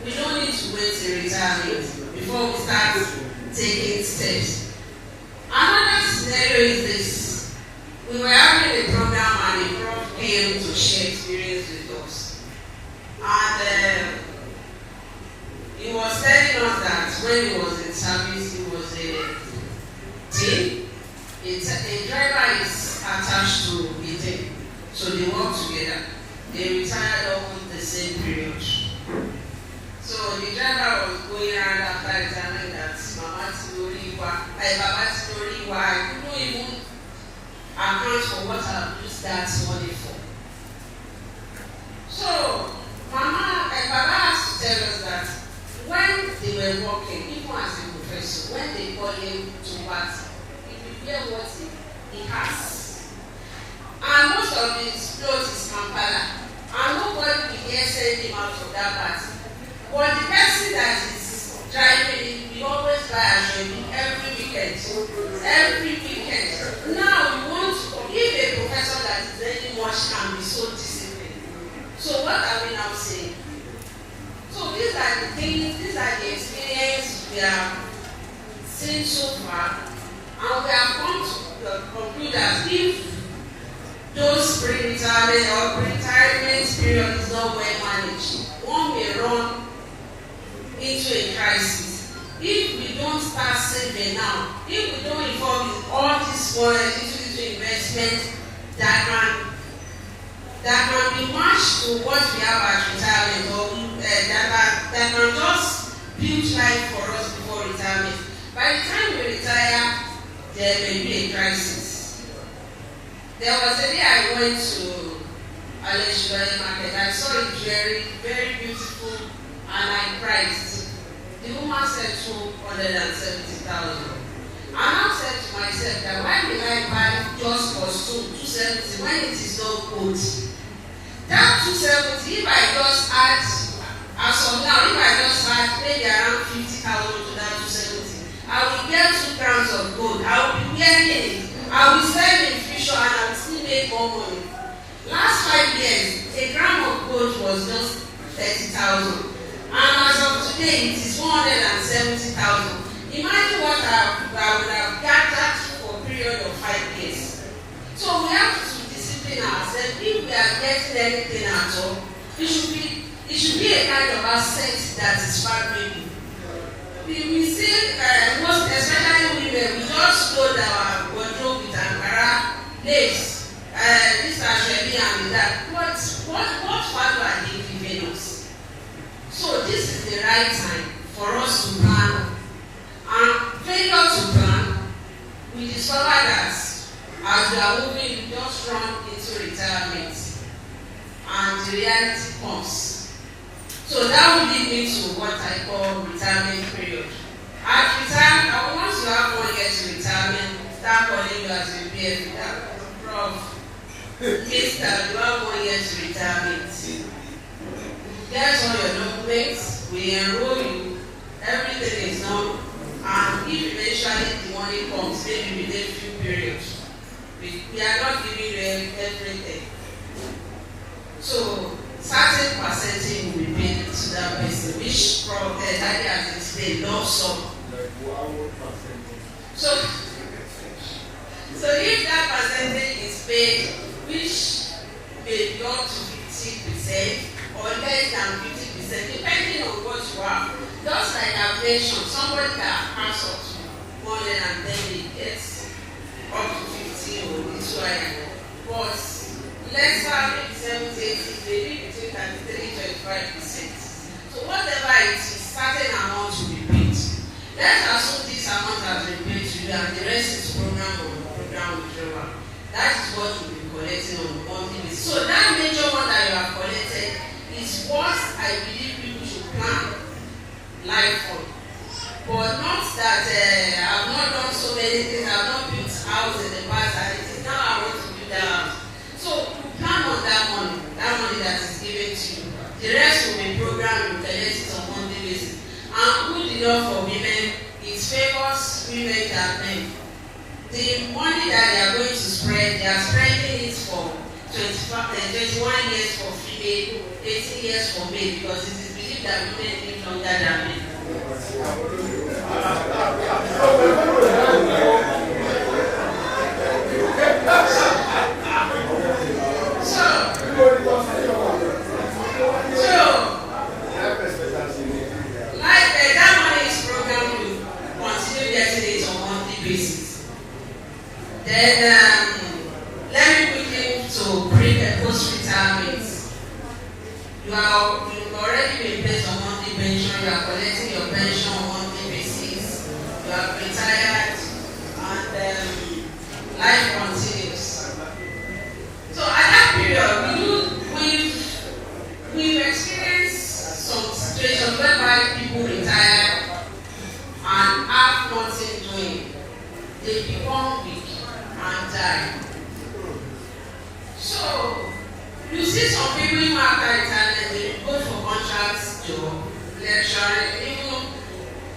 We don't need to wait till retirement before we start taking steps. Another scenario is this. We were having a program and a prof came to share experience with us. And he was telling us that when he was in service, he was a team. A driver is attached to a team. So they work together. They retired almost the same period. So the driver was going around after retirement that Baba Tidoriwa, I couldn't even account for what I've used that money for. So Baba has to tell us that when they were working, even as a professor, when they call him to party, he prepared what he has. And most of his clothes is Kampala. And nobody will dare send him out of that party. But the person that is driving, we always buy a shopping every weekend. Every weekend. Now you want to, if a professor that is very much can be so disciplined. So what are we now saying? So these are the things, these are the experience we have seen so far. And we have come to conclude that if those pre-retirement or pre-retirement period is not well managed, one may run into a crisis. If we don't start saving now, if we don't involve in all this foreign into investment that can be matched to what we have at retirement, or that can just build life for us before retirement. By the time we retire, there may be a crisis. There was a day I went to Aleshua Market. I saw a jewelry, very beautiful, and I priced. The woman said 270,000. And I said to myself that why will I buy just for 270 when it is not good? That 270, if I just add, as of now, if I just add maybe around 50,000 to that 270, I will get 2 grams of gold. I will be wearing it. I will sell in future and I will still make more money. Last 5 years, a gram of gold was just 30,000. And as of today, it is 170,000. Imagine what I would have gathered for a period of 5 years. So we have to discipline ourselves. If we are getting anything at all, it should be a kind of asset that is valuable. We see most especially women, we just load our wardrobe with Ankara, lace, this actually and that. What value are they giving us? So this is the right time for us to plan. And failure to plan, we discover that as we are moving, we just run into retirement, and the reality comes. So that will lead me to what I call retirement period. At retirement, once you have 1 year to retirement, start calling you as a PF, that prof. Mister, you have 1 year to retirement. Get all your documents, we enroll you, everything is done, and if eventually the money comes, maybe within a few periods, we are not giving you everything. So certain percentage will be paid to that person, which from daddy has explained, lump sum. So if that percentage is paid, which may be up to 50% or less than 50%, depending on what you have. Just like I've mentioned, somebody that has up to 110 gets up to 50 or little higher. But let's have maybe 70, 80, maybe between 33 to 25%. So whatever it is, certain amount will be paid. Let's assume this amount has been paid to you and the rest is program withdrawal. That is what you'll be collecting on a monthly basis. So that major one that you have collected is what I believe people should plan life for. But not that I've not done so many things, I've not built house in the past, and it is now I want to build that house. So you plan on that money that is given to you. The rest will be programmed, you collect it on monthly basis. And good enough for women, it favors women than men. The money that they are going to spread, they are spreading it for 21 years for female, 18 years for male, because it is believed that women live longer than men. That money is programmed, you continue getting it on monthly basis. Then let me quickly to pre and post retirement. You've already been placed on monthly pension, you are collecting your pension on monthly basis, you have retired, and life continues. So at that period, we've experienced some situations whereby people retire and have nothing doing. They become weak and die. So you see some people who after retirement, they go for contracts job, lecturing, even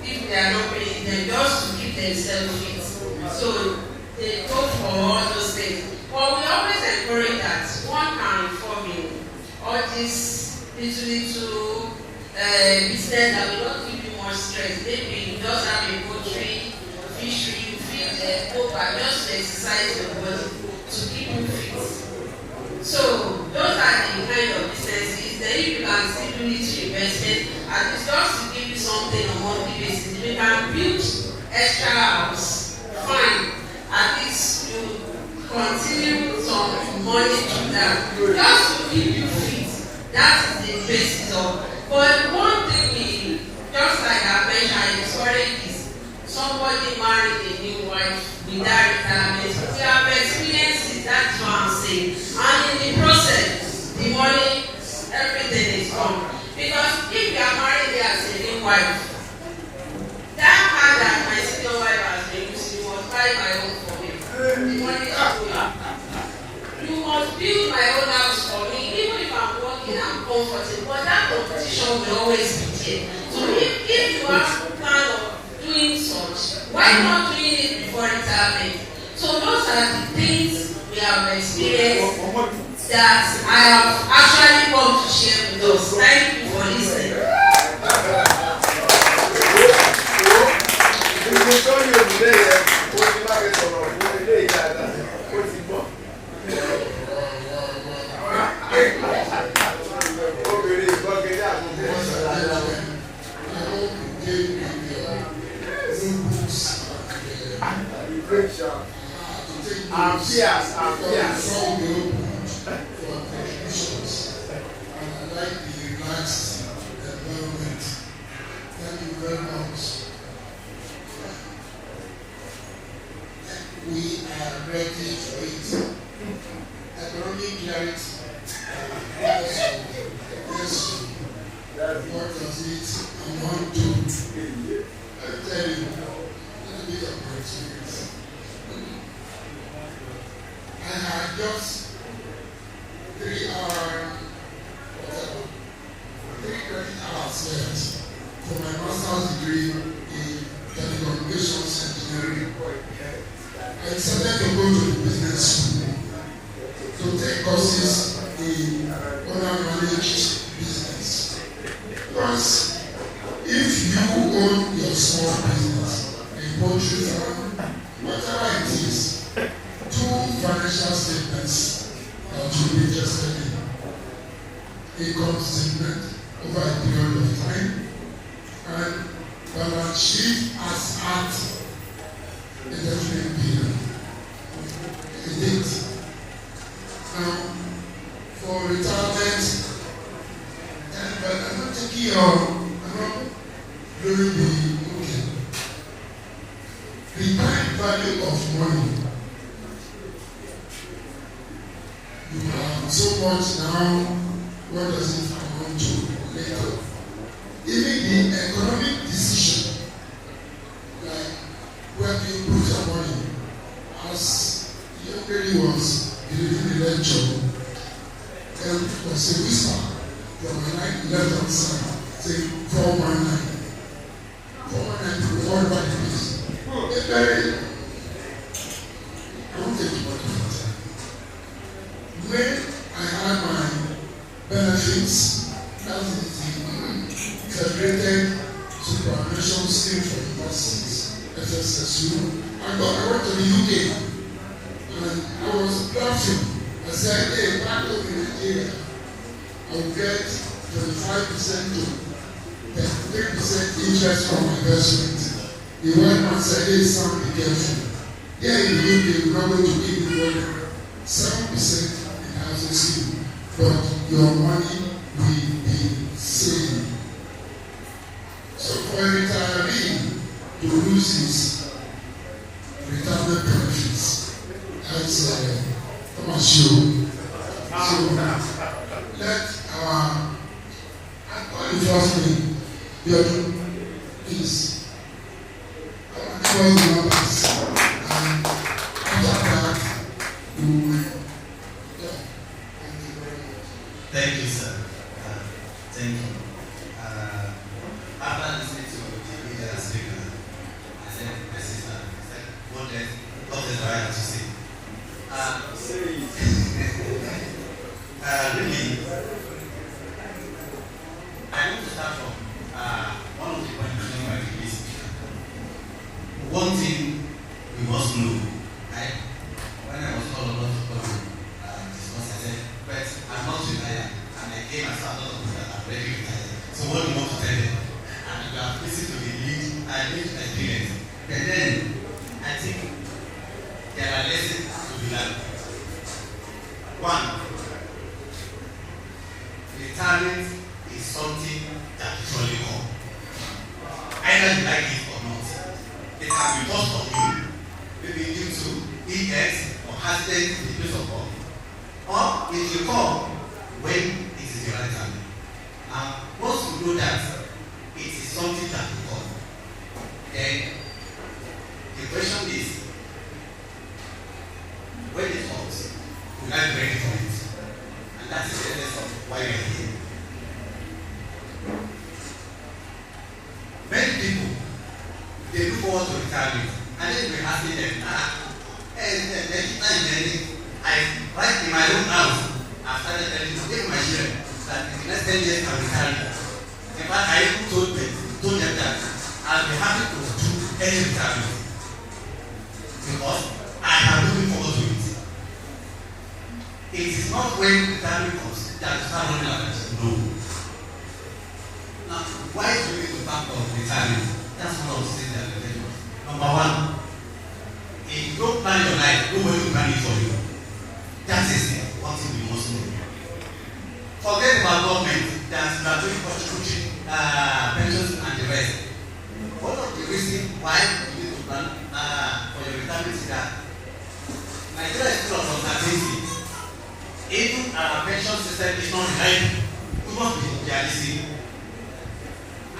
if they are not paying them, just to keep themselves fit. So they go for all those things. But we always encourage that one can inform in all this little business that will not give you more stress. Maybe you just have a poultry, fishery, you feed the over just to exercise your body to keep you fit. So those are the kind of businesses. Then if you can still do little investment, at least just to give you something on monthly basis. If you can build extra house, fine. At least you continue some money to that. Just to keep you fit. That is the basis of. But one thing just like I mentioned, I discourage is somebody married a new wife without retirement. We have experienced it, that's what I'm saying. And in the process, the money, everything is gone. Because if you are married as a new wife, that man that my senior wife has been using, you must buy my own for me. The money is going. You must build my own house for me, even if I'm working and comfortable. But that competition will always be there. So if you have a plan of doing such, why not doing it before retirement? So those are the things we have experienced that I have actually come to share with us. Thank you for listening. Cheers and The cheers. floor will be opened for contributions. And I like the relaxed environment. Thank you very much. We are ready for it. Economic clarity. Yes. What does it amount to? I tell you, a little bit of my experience. I had just 3 hours, whatever, 3 credit hours left for my master's degree in telecommunications engineering. I decided to go to the business school to take courses in owner-managed business. Because if you own your small business, a poultry farm, whatever it is, 2 financial statements that you be interested in. Income statement over a period of time and balance sheet as at a definite period. It is. Now, for retirement, but I'm not taking I'm not blowing the okay. The time value of money. You have so much now, what does it amount to later? Even the economic decision, like where do you put your money? As the young lady was delivering the lecture, there was a whisper from my left-hand side saying 419. 419 all over the place. A very, I won't take too much of your time. When I had my benefits, that is the federated superannuation scheme for universities, FSSU, I went to the UK and I was laughing. I said, hey, back home in Nigeria, I will get 25% to 33% interest from my investment. The white man said, hey, Sam, be careful. Here in the UK, we're not going to give you more than 7% in housing scheme, but your money will be saved. So for a retiree to lose his retirement benefits, that's come on, show. So let our first name, please. Our numbers, and after that, we will. Thank you, sir. Thank you. After listening to the leader speaker, I said, my sister, I said, what is the right to say? Really, I want to start from one of the points made by the previous speaker. One thing we must know, right? When I was called about to discuss, I said, but I'm not retired, and I came and saw a lot of people that are very retired. So what do you want to tell them? And you have listened to the lead experience. But then, I think there are lessons to be learned. One, retirement is something that is surely come. Either you like it or not. It can be lost on you, maybe due to EX or accident in the place of work. Or it will come when it is the right time. And once you know that it is something that will come, then the question is, when it comes, will I be ready for it? And that is the essence of why we are here. Many people, they look forward to retirement, and then we're asking them, right in my own house, I started telling my children that in the next 10 years I'll retire. In fact, I even told them that I'll be happy to do any retirement because I am looking forward to it. It is not when retirement comes that you start running out. No. Now, why do we need to talk about retirement? That's one of the things that we tell you. Number one, if you don't plan your life, nobody will plan it for you. forget about government that doing contributing pensions and the rest. One of the reasons why you need to plan for your retirement is that Nigeria is full of uncertainty. Even our pension system is not reliable. We must be realistic.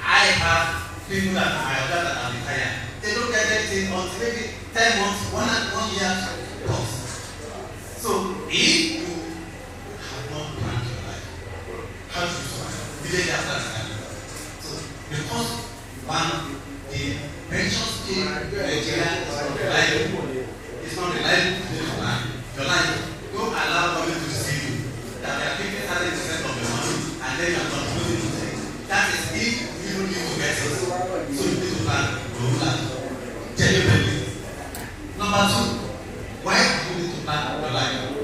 I have people that are my older that are retired. They don't get anything until maybe 10 months, 1 year comes. So if you have not planned your life, how do you survive? Immediately after retirement. So because one, the pension scheme in Nigeria is not reliable. It's not reliable to do your life. Don't allow government to deceive you that they are taking 30% of your money and then you are contributing to it. That is if you need to get it. So you need to plan your life. Genuinely. Number two, why do you need to plan your life?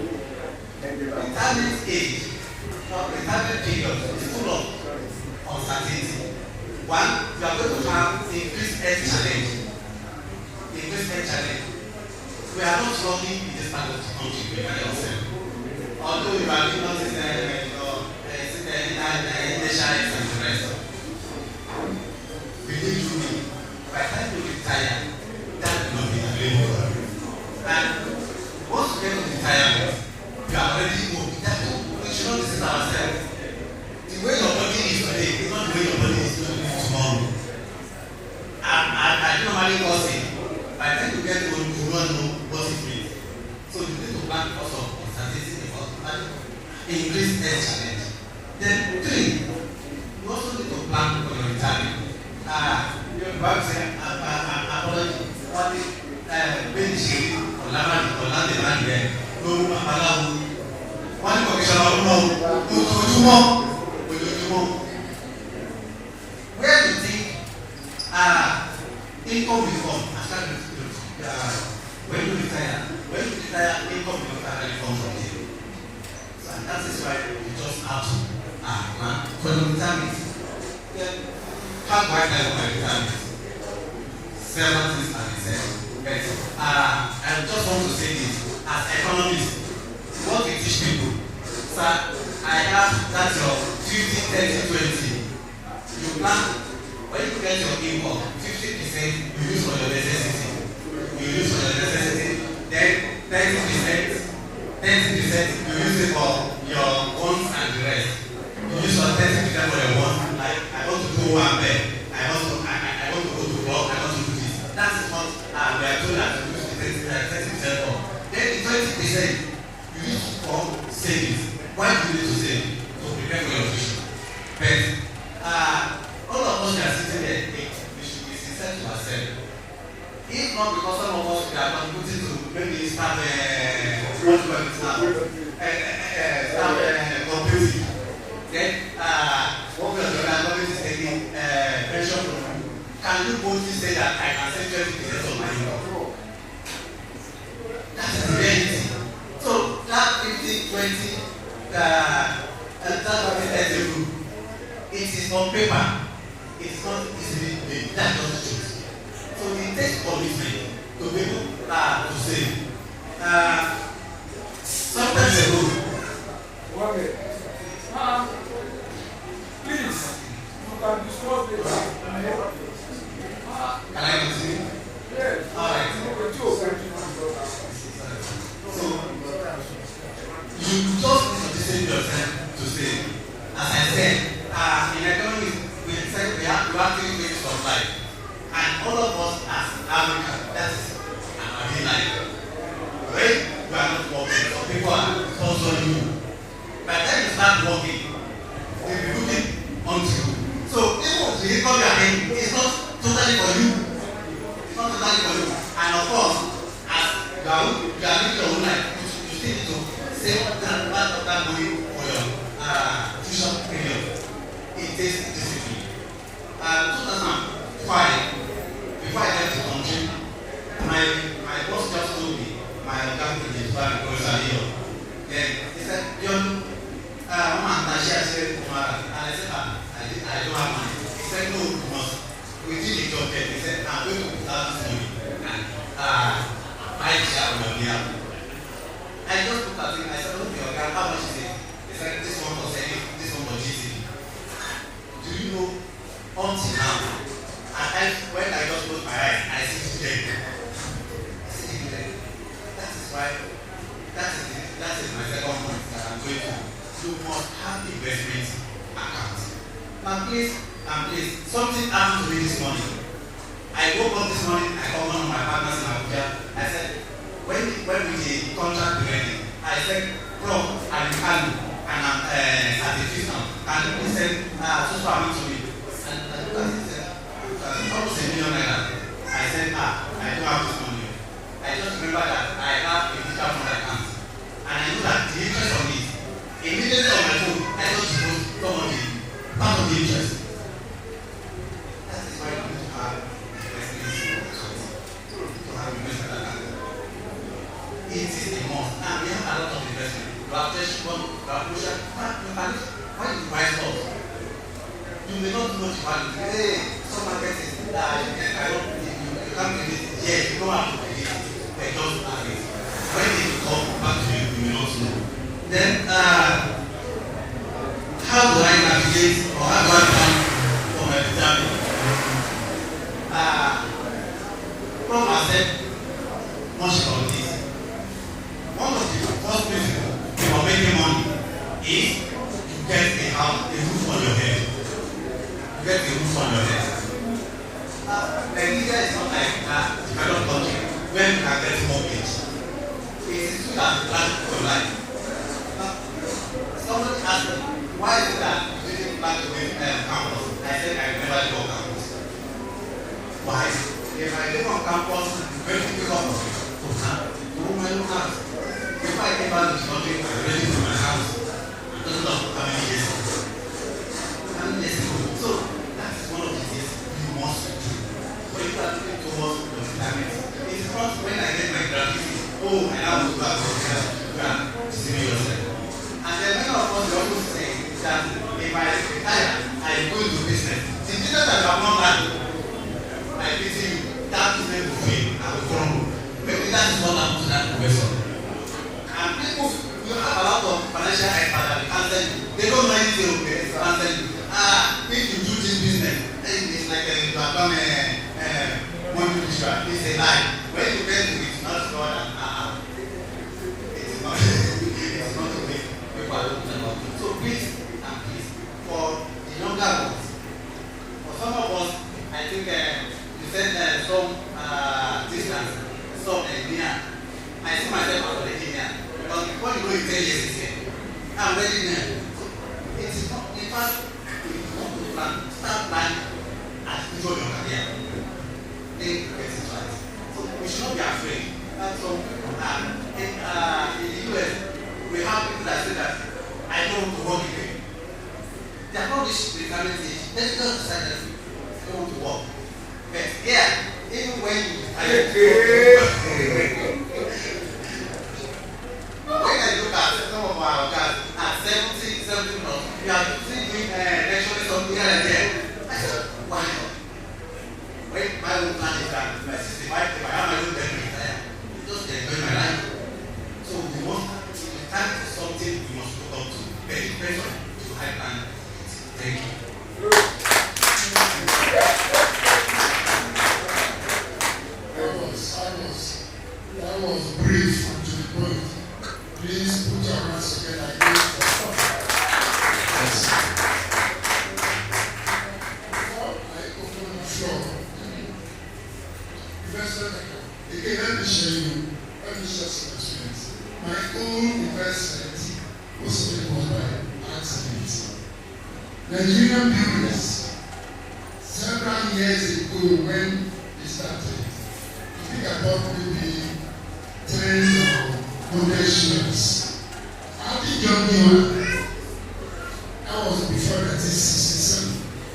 Retirement age, retirement period is full of uncertainty. One, you are going to have increased health challenge. Increased health challenge. We are not lucky in this part of the country, we can yourself. Although you are living on this, and the rest. Believe me, by the time you retire, that will not be available. And once you get to retirement, you are already old. We should not deceive ourselves. The way your body is today is not the way your body is tomorrow. I normally call it. By the time you get old, you don't know what it means. So you need to plan because of uncertainty, because increased health challenge. Then three, you also need to plan for your retirement. Your Bible says, apology, what is benishing or land the land there? No, Apalawu. One commissioner, no, where do you think income will come after when you retire? When you retire, income will actually come from here. So that is why you just have to plan for your retirement. Then, how do I tell my retirement? Several things are said. But I just want to say this as economists, what we teach people. So I have that your 50, 30, 20. You plan when you get your income, 50% you use for your necessity. You use for your necessity. Then 30% you use it for your wants and the rest. You use for 30% for your wants. Like I want to do one bed. I want to go to work. I want to do this. That is what we are told that you use 30% for. Then the 20% you use for savings. Why do you need to save? To prepare for your future. But all of us are sitting there, we should be sincere to ourselves. If not because some of us are contributing to maybe start computing, then what we are doing, government is taking pension from you. Can you boldly say that I can save 20% of my income? That is the reality. So that 50-20, that rule, it is on paper. It is not easily made. That doesn't choose. So it takes commitment to be able to save. Sometimes ago. Please, you can discuss this. Can I continue? Yes. All right. So you just need to discipline yourself to save. As I said, in economics, we said we have 3 ways of life. And all of us as Africans, that is our daily life. When you are not working, some people are sponsoring you. By the time you start working, they will be looking onto you. So even the income you are getting is not totally for you. It's not totally for you. And of course, as you are living your own life, you still need to save that part of that money for your future period. It takes discipline. 2005, before I left the country, my boss just told me, my accountant is very close. Then he said, John, I said, and I said, I don't have money. He said, no, you must. We did a job there. He said, I'm going to put out this money and buy the share of your beer. I just looked at him. I said, okay, how much is it? He said, this one was 80. please, something happened to me this morning. I woke up this morning, I called one of my partners in Abuja. I said, when will the contract be ready? I said, Prof, I'm in Kano and I'm at the feast now. Can you please send so amount to me? And he said, almost ₦1 million. I said, I don't have this money. I just remember that I have a digital fund account. And I know that the interest on it, immediately on my phone, I just devote part of the interest. That is why you need to have investment account. To have investment account. It is a must. Now we have a lot of investment. You have just one, you have social. Why you buy stuff? You may not know the value. Hey, some market is that you can't believe it. Yes, you don't have to believe it. They just have it. When they come back to you, you may not know. Then, how do I navigate or how do I plan for my retirement? Prof has said much about this. One of the first principles for making money is to get a house, a roof on your head. To get a roof on your head. Nigeria is not like a developed country where you can get mortgage. It is true that you plan for your life. Somebody asked me, why is it that you didn't plan to live campus? I said, I never live on campus. Why? If I live on campus, when you pick up to do my own house. If I came back to the country, I already do my house. It doesn't know how many years ago. So, that is one of the things you must do. When you are looking towards your retirement, it is not when I get my gratuity, oh, I now want to go out to see yourself. And then many of us always say that if I retire, I go into business. The business that you have not done, I pity you, that business will fail, I will crumble. Maybe that is what happened to that professor. And people, you have a lot of financial experts that will answer you. They don't know anything, okay? So answer you. If you do this business, it's like you have done money ritual. It's a lie. When you get to it, not God and it is not. It is not the way people are looking about it. So please and please, for the younger ones, for some of us, I think you said some distance, some near. I see myself as already near. Because before you go in 10 years, it's here. I'm already near. So it is not, in fact, if you want to plan, start planning as you go your career. Then you get it right. So we should not be afraid. That's all. In the US, we have people that say that I don't want to work again. They are not this retirement age. Let's just decide that they want to work. But yeah, even when you when I look at some of our guys at 70 plus, we are still doing lecturing something here and there. I said, why not? When my own plan is that my 65, if I have my own time to retire, just enjoy my life. So we must, time is something we must look up to. Very pressure to high plan. Thank you. That was brief and to the point. Please put your hands together again for stuff. Yes. Before I open the floor, investment account. Again, let me share some experience. My own investment was made by accident. Nigerian builders, several years ago when they started, I think about maybe 10 or 100 shares. I think that was before 1967.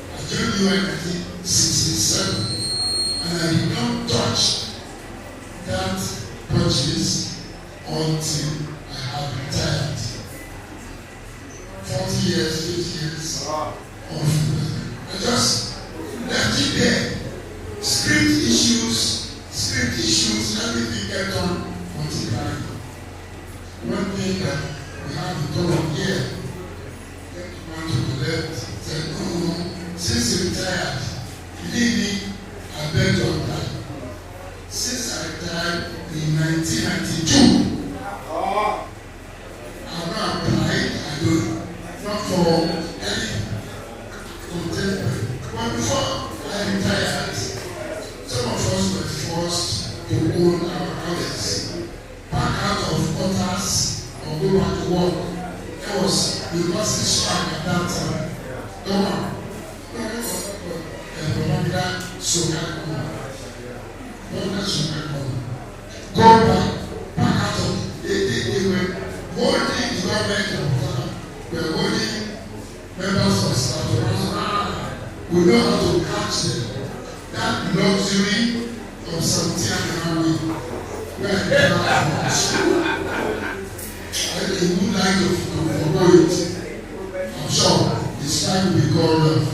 I joined you in 1967, and I did not touch that purchase until I had retired. 40 years, 50 years I just left it there. Script issues, everything kept on multiplying. One thing that we have to do here, gentleman to the left said, oh, since you retired, leave me a bed of that. Since I retired in 1992, I've not applied, I don't, not for any contentment. But before I retired, some of us were forced to own our houses, back out of quarters, or go back to work. That was university strike at that time. Come on. Go back out of they were holding the government of Ghana, were holding members of staff. We know how to catch them. That luxury of Santiago where I never I would like to follow it. I'm sure it's time to be called off.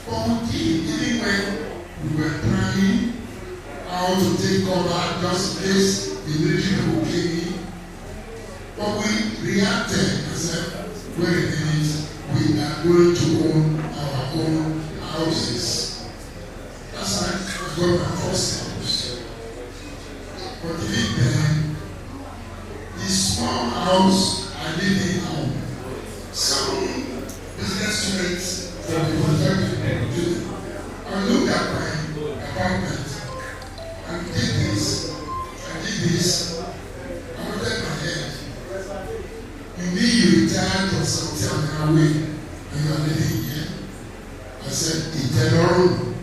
But even when we were planning how to take cover just in case the military people came in, but we reacted and said, wait a minute, we are going to own our own houses. That's why I got my first house. But even then, the small house I live in home, some business students from the Polytechnic I looked at my apartment and did this, I wanted my head. You mean you retired from Santiago away and you are living here? I said, eternal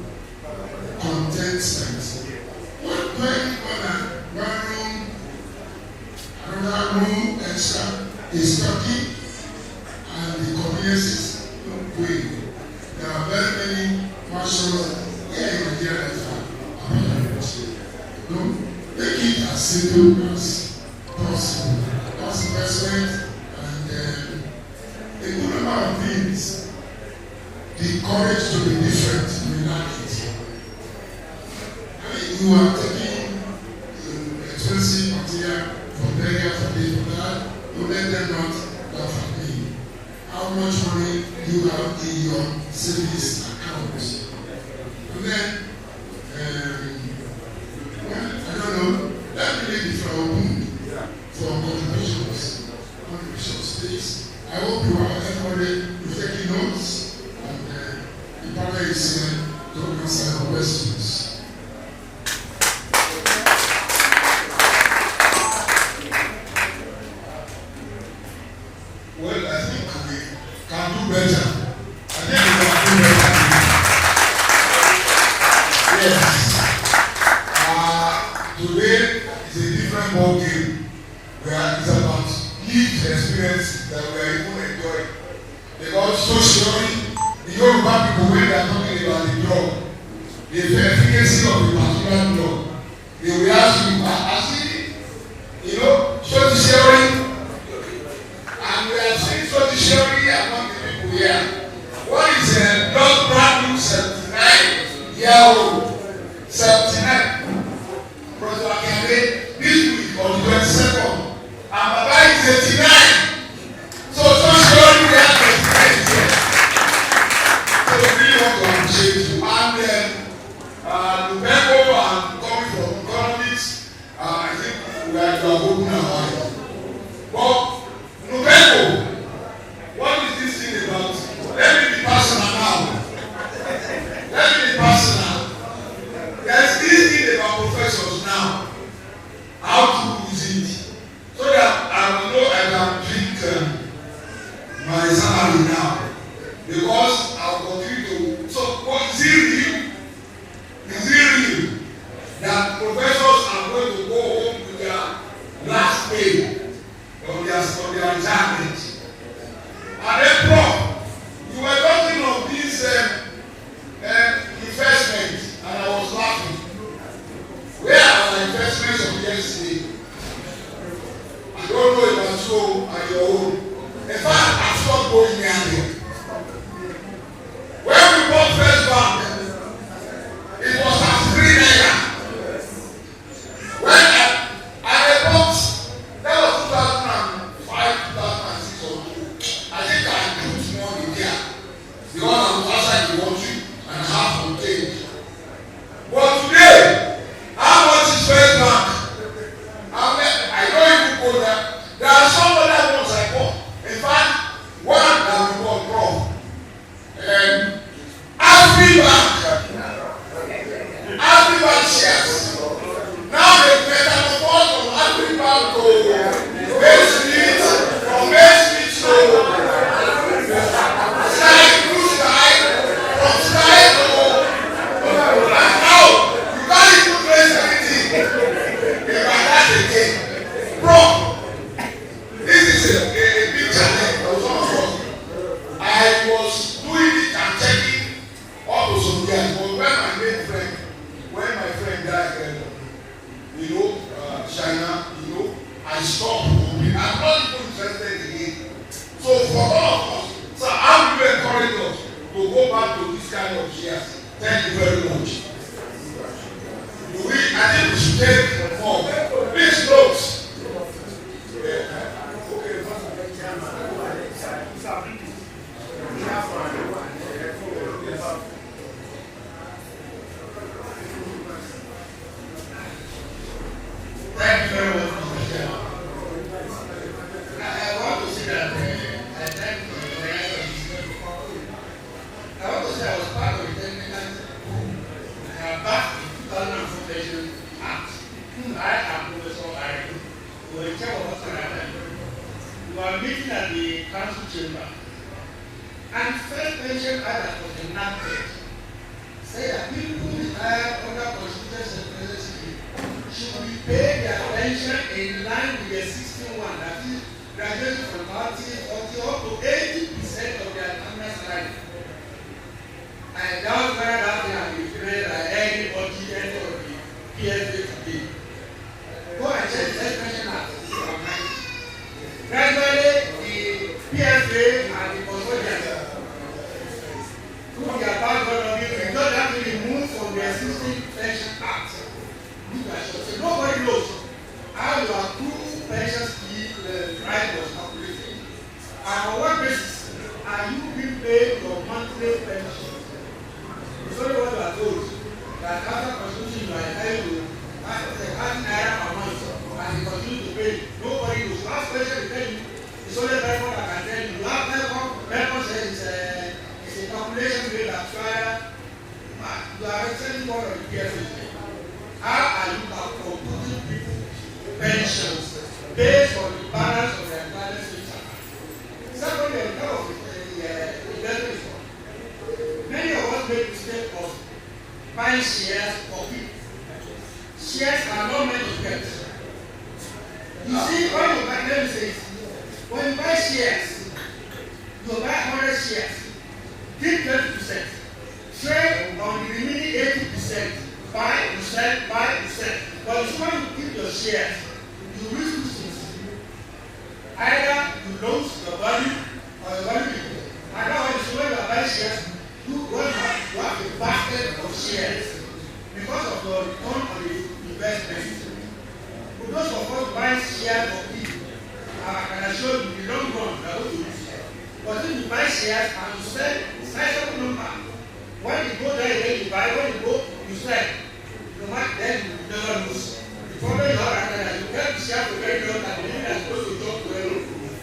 contentment. What when one room, another room extra is talking and the conveniences don't win. There are very many marshals here in Nigeria that are no, make it as simple as possible. That's investment and a good number of things. The courage to be different, we like it. I mean, you are taking expensive material from there, from this, from that. Don't let them not laugh at me. How much money you have in your savings account? And then, well, I don't know, let me leave it for contributions, please. I hope you are everybody taking notes, and the partner is here to answer your questions. Well, I think we can do better. Yes. Today is a different ball game where it's about lived experience that we are even enjoying. Because socially, the Yoruba people, when they are talking about the drug, the efficacy of a particular drug, they will ask you, social sharing, and we are seeing social sharing among the people here. What is a not brand new 79-year-old? 79. Brother Akande, this week on the 22nd, and Baba is 89. So socially we have 89 here. So we really want to appreciate you. And Lubeko and coming from economics, I think we are open our eyes. But Lubeko, what is this thing about? Let me be personal now. There's this thing about professors now. How to use it so that I will know I can drink my salary now, because I'll continue to. So, what is it real? Is it real that professors are going to go home with their last pay of their retirement? And then, Prof, you were talking of this investment, and I was laughing. Where are our investments of yesterday? I don't know if I'm so at your own. In fact, I'm not going there. When go back to this kind of shares. Thank you very much. I think we should take more. Please note. Thank you very much, Mr. Chairman. I want to say that I thank you for the organization. I want to say I was part of the technical back in 2004 Pension Act. I am Professor Ari. We were chair of us. We were meeting at the council chamber. And first pension act that was enacted said that people retired under constitutional security should be paid their pension in line with the 16-1, that is, graduating from 30 up to 80% of their annual salary. And that was where that thing has been created by any budget of the PSA today. Go and check the first pension act. Gradually, the PSA and the custodians who are part of it, we don't have to remove from the existing pension act. So nobody knows how you accrue pension scheme, the right was calculated. And on what basis are you being paid your monthly pension? It's only what you are told that after constitution you are entitled to half naira per month and you continue to pay. Nobody knows. Last question will tell you, it's only record that can tell you. You have record says it's a calculation made at trial. You are actually one of the PSA. How are you computing people pensions based on the balance of their balance sheet? Secondly, on top of the investment fund, many of us make the mistake of buying shares for people. Shares are not meant to get. You see, when you buy, let me say, when you buy shares, you buy 100 shares, give 20%, trade on the remaining 80%. Buy, you sell, buy, you sell. But if you want to keep your shares, you risk two things. Either you lose your value or your value will go. And that is when you are buying shares, you have a basket of shares because of your return on the investment. For those of us buying shares for people, I can assure you in the long run, they are going to lose. But if you buy shares and you sell sizable number, when you go there, then you buy, when you go, you sell. No matter then you never lose. The problem you have is you get the share for very long and the are supposed to talk to you.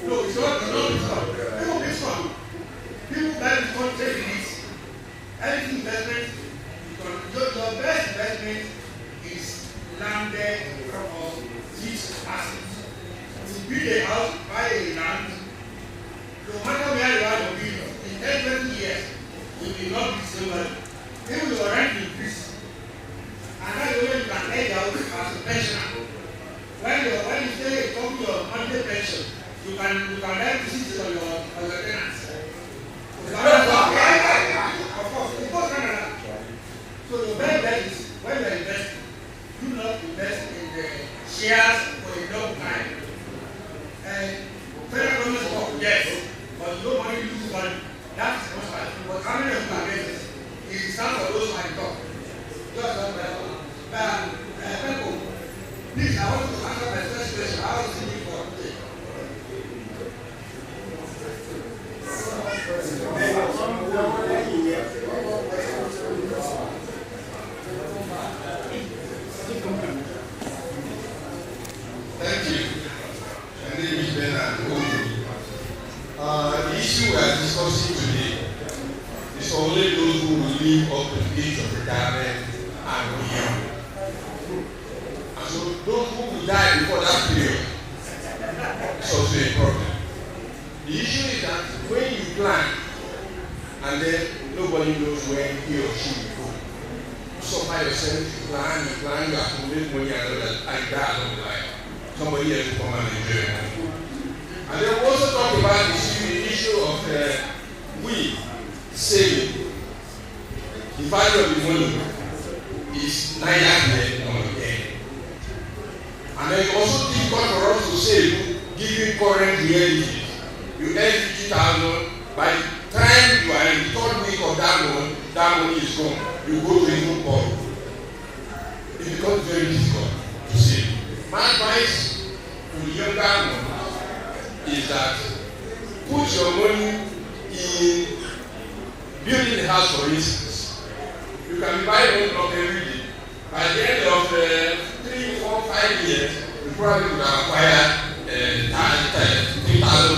No, it's not this one. People this one. People buy this one, take the risk. Anything investment, your best investment is landed of fixed assets. To build a house, buy a land, no matter where you are, you build in 10-20 years. You will not be so well. Even your rent increase. And that's the way you can edge out as a pensioner. When you say come to your monthly pension, you can rent receipts on your tenants. Of course, it goes Canada. So your best bet is when you are investing, do not invest in the shares for a long time. And federal government work, yes, but you don't want to lose money. That is most likely. But how many of you are getting it? It's time for those who are talk. Just one level. People, please, I want to answer my first question. How is it for today? Thank you. My name is Bernard. The issue we are discussing today is only those who will live up to the age of retirement and beyond. And so those who will die before that period is also a problem. The issue is that when you plan and then nobody knows when he or she will go. You suffer yourself, you plan, you accumulate money and die along the line. Somebody else will come and enjoy it. And then we also talk about the issue of we saving. The value of the money is neither here nor there. And then it's also difficult for us to save given current realities. You earn 50,000, by the time you are in the third week of that that money is gone, you go to even borrow. It becomes very difficult to save. My advice to the younger ones is that put your money in building a house, for instance. You can buy one block every day. By the end of 3, 4, 5 years, you probably would have acquired 3,000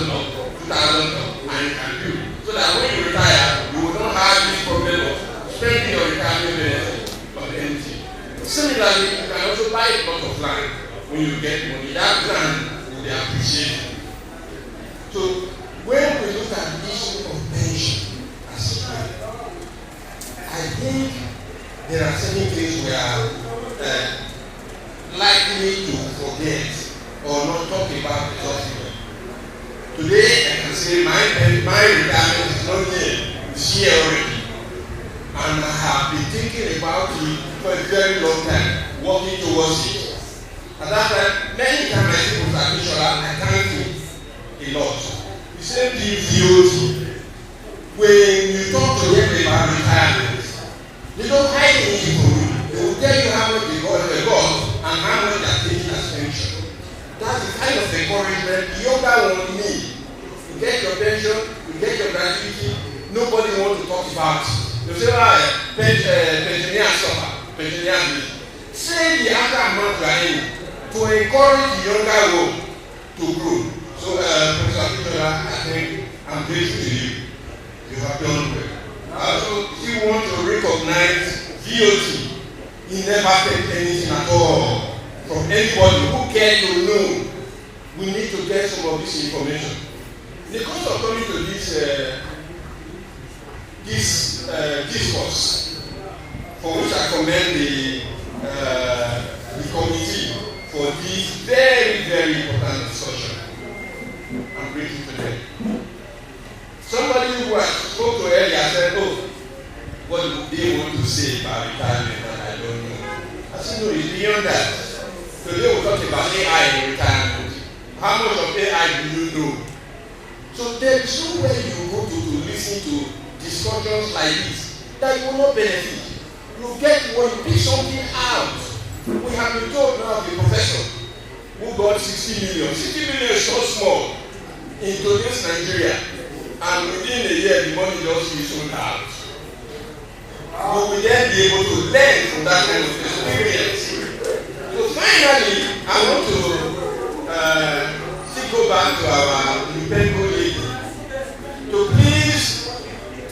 block, 2,000 block, and you can build. So that when you retire, you will not have this problem of spending your retirement benefit on anything. Similarly, you can also buy a plot of land when you get money. That land will be appreciated. So when we look at the issue of pension as well, I think there are certain things we are likely to forget or not talk about exhaustively. Today, I can say my retirement is not here. It's here already. And I have been thinking about it for a very long time, working towards it. And that time, many times I think with Anishola, I thank him a lot. The same thing VOT. When you talk to them about retirement, they don't hide anything from you. They will tell you how much they got and how much they are taking as pension. That's the kind of encouragement the younger one need. You get your pension, you get your gratuity, nobody wants to talk about it. You say, pensioners suffer, pensioners need. Say the other amount you are in to encourage the younger one to grow. So, Professor Akintola, I think I'm grateful to you. You have done well. I also still want to recognize VOT. He never said anything at all from anybody who cared to know. We need to get some of this information. In the course of coming to this discourse, for which I commend the committee for this very, very important discussion. I'm grateful to them. Somebody who I spoke to earlier said, oh, what do they want to say about retirement? And I don't know. I said, no, it's beyond that. Today we'll talk about AI in retirement. How much of AI do you know? So there is nowhere you go to listen to discussions like this that you will not benefit. You get when you pick something out. We have been told now of the professor who got 60 million. 60 million is so small in today's Nigeria. And within a year, the money just is sold out. We will then be able to learn from that kind of experience. So finally, I want to still go back to our independent lady to please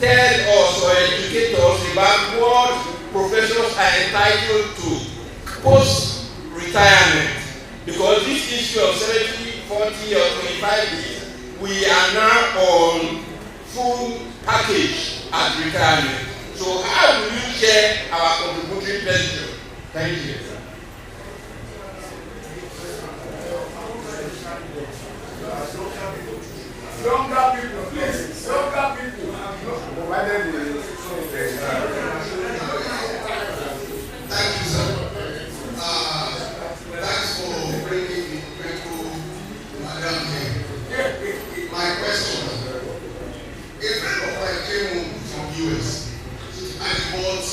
tell us or educate us about what professionals are entitled to post-retirement. Because this issue of 70, 40 or 25 days, we are now on full package at retirement. So how will you share our contributory pension? Thank you. Younger people, please. Younger people. Thank you, sir. Thanks for bringing the people, Madam here. My question: a friend of mine came home from US and he bought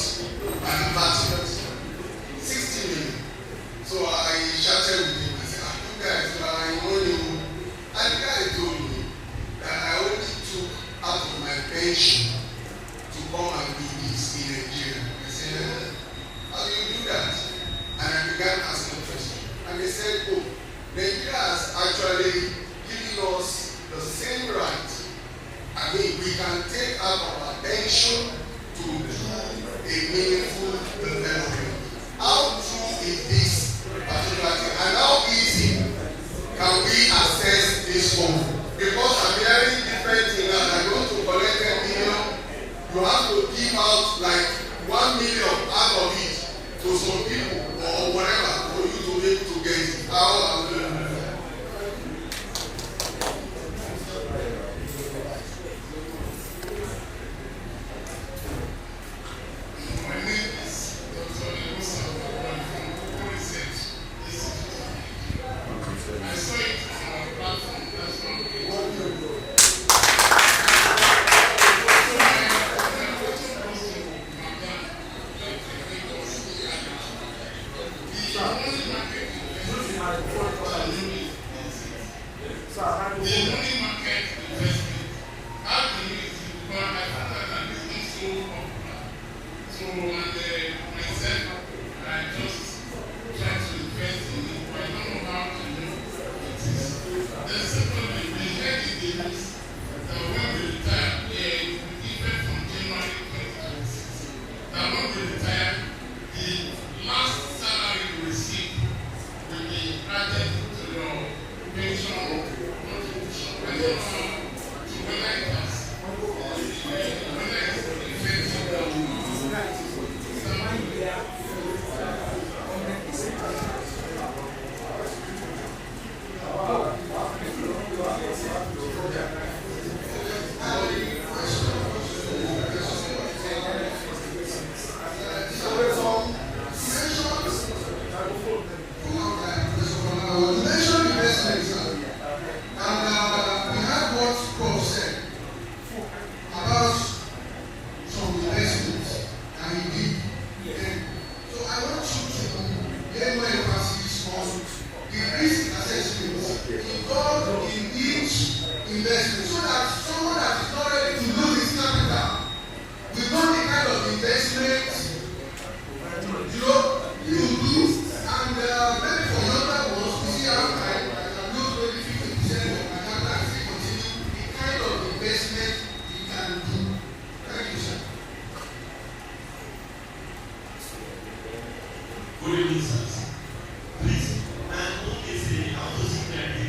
an apartment, 60 million. So I chatted with him. I said, you guys, I know you. And the guy told me that I only took out of my pension to come and do this in Nigeria. I said, how do you do that? And I began asking questions. And they said, oh, Nigeria has actually given us the same right. I mean, we can take out our pension to do a meaningful development. How true is this particular thing? And how easy can we access this fund? Because I'm hearing different things that I want to collect 10 million. You have to give out like 1 million out of it to some people or whatever for you to be able to get it. How am I doing that? My name is Dr. Musa from Research Institute. I saw it on our platform. That's one way. My question goes to myself, I just try to invest in it, but I don't know how to do it. The second thing, we heard in the news that when we retire, even from January 2026, that when we retire, the last salary we receive will be added to your pension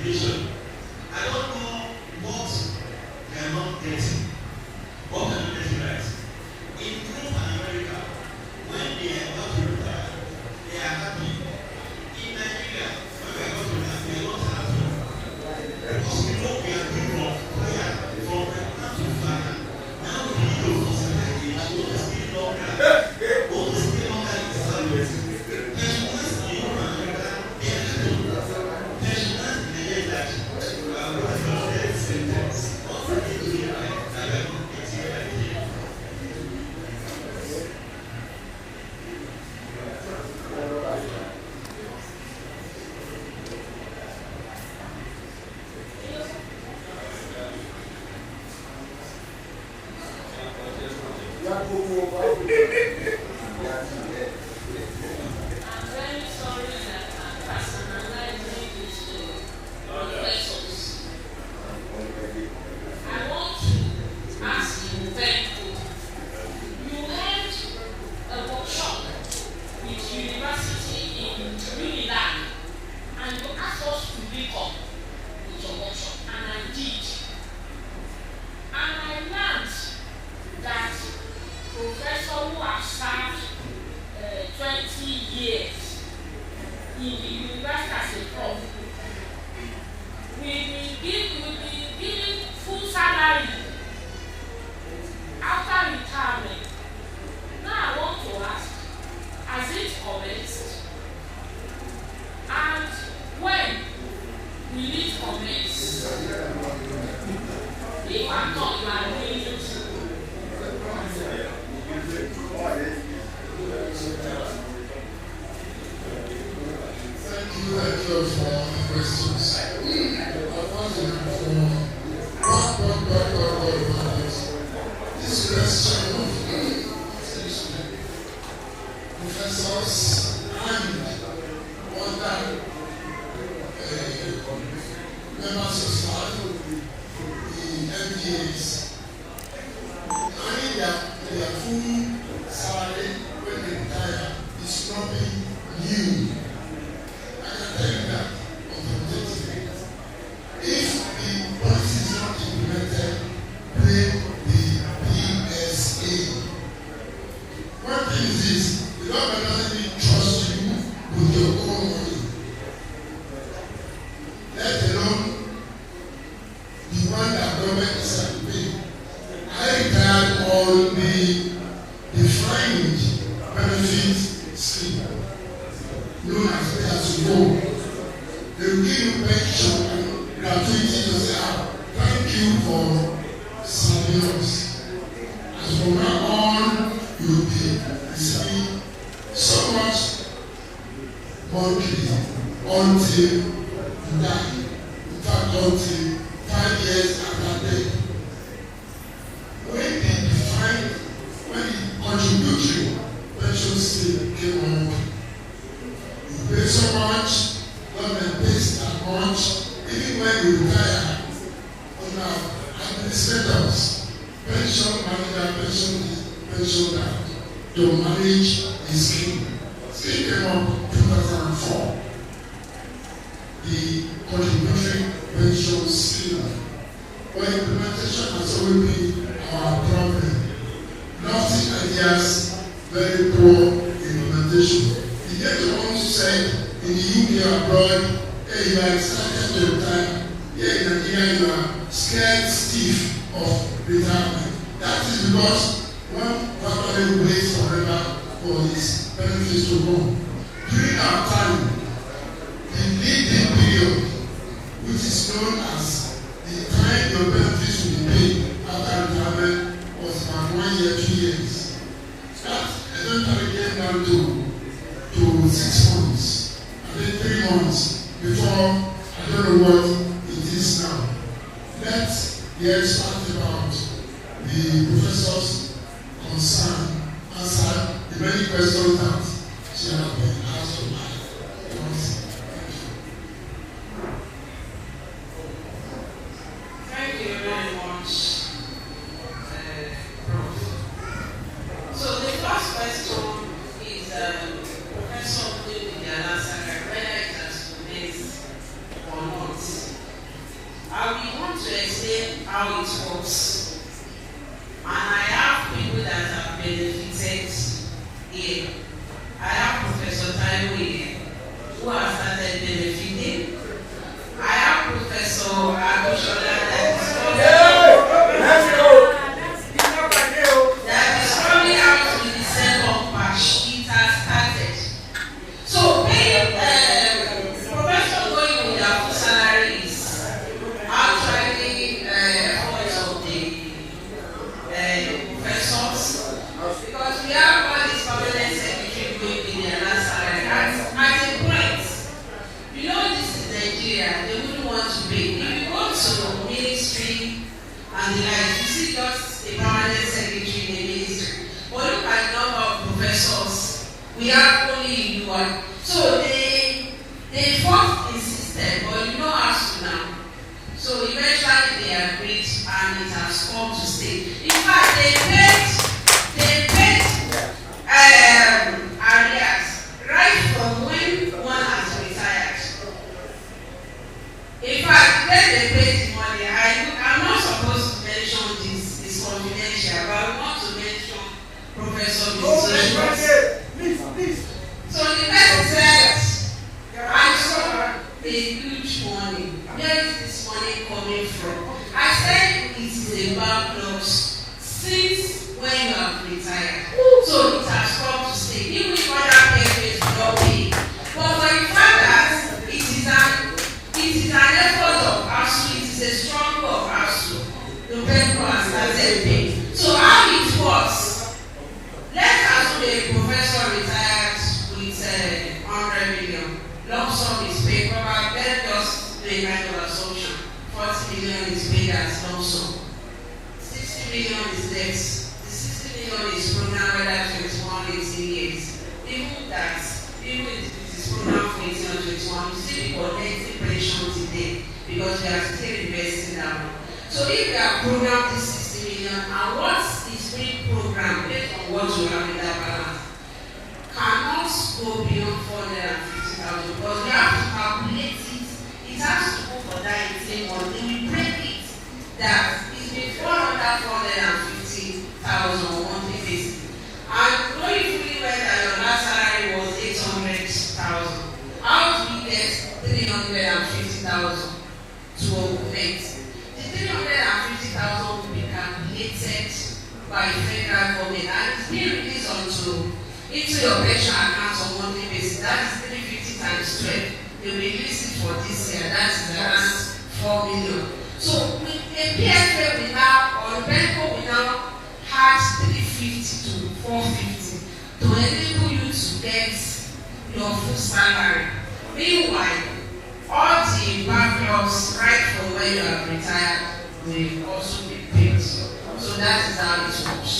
contribution. I don't know to whether it has, whether it's effective or not. Contributory scheme came up, you pay so much, government pays that much, even when you retire, on our administrators, pension manager, pension to manage the scheme. Scheme came up in 2004. The contributory pension scheme. But implementation has always been our problem. Lofty ideas, very poor implementation. The gentleman who said in the UK abroad, hey, you are excited to retire. Here in Nigeria, you are scared stiff of retirement. That is because one family waits forever for his benefits to go. During our time, the leading period, which is known as the time your benefits will be paid after retirement, was about 1 year, 2 years. That eventually came down to 6 months, and then 3 months before I don't know what it is now. Let's the expert about the professor's concern answer the many questions that she has been asked to my counsel. Thank you very much, Prof. So the first question is Professor whether it has commenced or not. I want to explain how it works. And I have people that have benefited here. I have Professor Taiwo here, who has started benefiting. I have Professor Agoshola that is coming out with the second batch. It has started. So paying professor going with their full salary is actually efforts of the professors, because we have all these permanent secretary going with their last salary. At a point, you know, this is Nigeria, they wouldn't want to pay. If you go to ministry and the like, you see just a permanent secretary in the ministry. But look at the number of professors. We have only one. So they fought the system, but you know us now. So eventually they agreed, and it has come to stay. In fact, they paid arrears right from when one has retired. In fact, when they paid the money, I'm not supposed to mention this, it's confidential, but I want to mention Professor Mr. Please. So the person said, I saw a huge money. Where is this money coming from? I said it is a backlog since when you have retired. So it has come to stay. Even if other payments will not pay. But for the fact that it is an effort of ASU, it is a struggle of ASU, the people has started paying. So how it works? Let's assume a professor retired with 100 million. Lump sum is paid, probably then just do a kind of assumption. 40 million is paid as lump sum. 60 million is left. The 60 million is programmed whether 21 18 years. Even if it is programmed for 18 or 21, you still be collecting pension today because we are still investing that one. So if we have programmed this 60 million, and what is being programmed based on what you have in that balance cannot go beyond 450,000, because we have to calculate it. It has to go for that 18 months. Then we break it that it's been 450,000 monthly basis. And knowing fully well that your last salary was 800,000, how do we get 350,000 to augment? The 350,000 will be calculated by federal government, and it's being released into your pension account on monthly basis. That is 350 times 12. They will release it for this year. That is around 4 million. So with a PFA we now, or Benco we now had 350 to 450 to enable you to get your full salary. Meanwhile, all the backlogs right from when you have retired will also be paid. So that is how it works.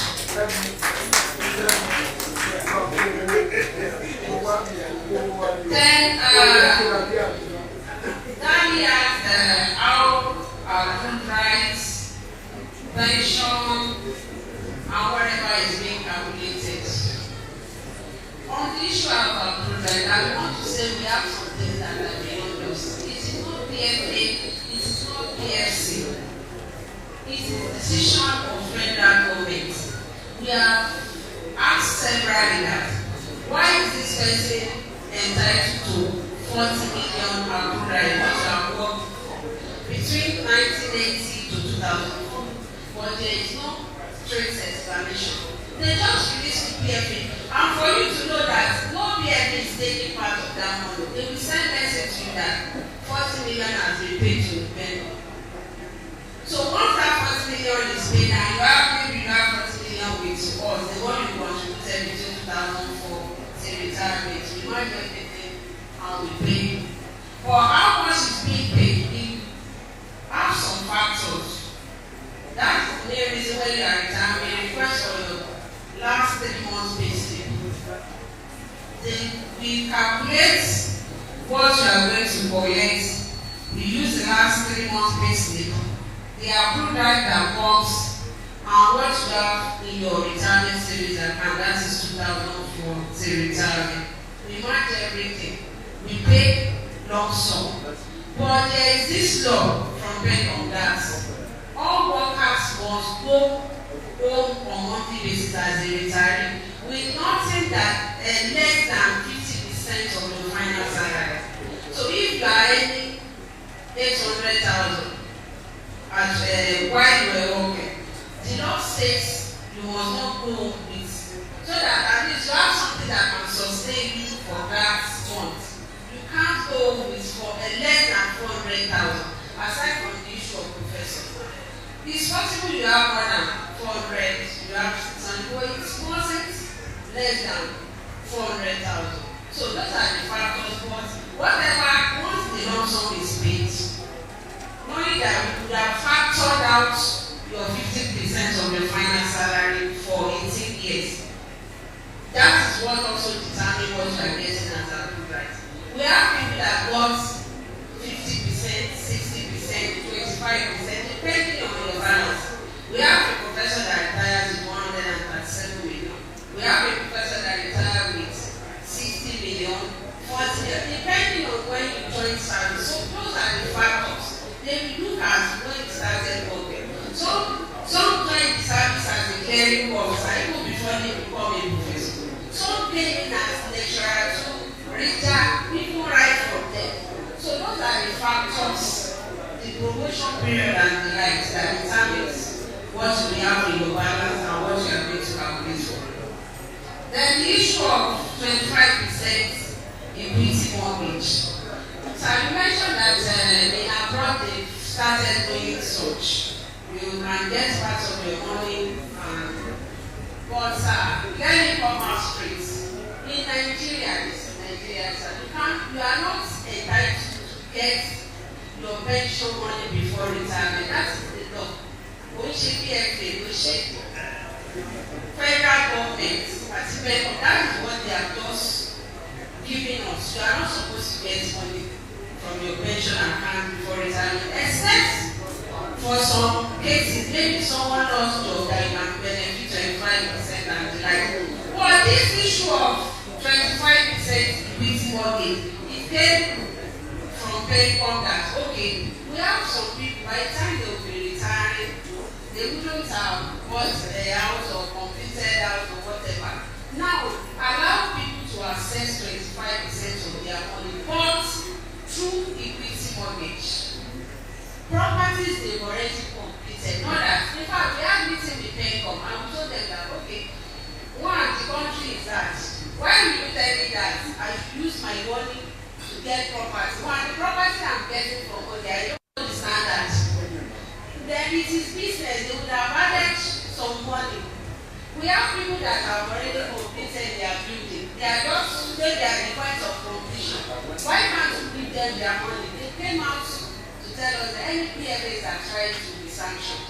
Then, Danny asked how our food rights, pension, and whatever is being calculated. On the issue of our food rights, I want to say we have some things that are beyond us. It is not PFA, it is not PFC. It is the decision of federal government. We have asked several that why is this person entitled to 40 million approved right what you have worked for between 1980 to 2004, but there is no trace explanation. They just released the PFA, and for you to know that no PFA is taking part of that money, they will send message to you that 40 million has been paid to the vendor. So once that 40 million is paid, and you have 40 million with us, the one you contributed between 2004 till retirement, we might get anything and we pay you. For how much is being paid, we have some factors. That's the main reason why you are retiring. Request for your last 3 months pay slip. Then we calculate what you are going to collect. We use the last 3 months pay slip, the approved right that comes, and what you have in your retirement savings account, that is 2004 till retirement. We match everything. We pay lump sum. But there is this law from Beckham that all workers must go home on monthly basis as a retiree with nothing that less than 50% of your final salary. So if you are earning 800,000 while you were working, the law says you must not go home with, so that at least you have something that can sustain you for that month. You can't go home with for less than 400,000 aside from the issue of professor. It's possible you have more than 400, you have 600, but it wasn't less than 400,000. So those are the factors. But whatever, once the lump sum is paid, knowing that we would have factored out your 50% of your final salary for 18 years, that is what also determines what you are getting as a good right. We have people that got 50%, 60%, 25%, depending on your balance. We have a professor that retires with 137 million. We have a professor that retires with 60 million, 40 million, depending on when you join service. So those are the factors. Then we look at when you started working. Some join the service as a clerical officer even before they become a professor. Some came in as lecturer to reader, people right from them. So those are the factors, the promotion period and the likes that determines what you have in your balance and what you are going to calculate for. Then the issue of 25% equity mortgage. So you mentioned that in abroad they started doing such. You can get part of your money, but let me come out straight. In Nigeria, you are not entitled to get your pension money before retirement. That is the law. Which PFA, which federal government, that is what they have just given us. You are not supposed to get money from your pension account before retirement, except for some cases, maybe someone lost job that you can benefit 25% and the like. But this issue of 25% equity mortgage, it came from Beckham that, okay, we have some people, by the time they will be retiring, they wouldn't have bought a house or completed house or whatever. Now, allow people to access 25% of their money, but through equity mortgage. Properties they've already completed. Not that, in fact, we had meeting with Beckham and we told them that, okay, one, the country is that. Why will you tell me that I should use my money to get property? One, the property I'm getting from money, I don't understand that. Then it is business, they would have added some money. We have people that have already completed their building. They are just, they are the point of completion. Why can't you give them their money? They came out to tell us that any PFAs are trying to be sanctioned.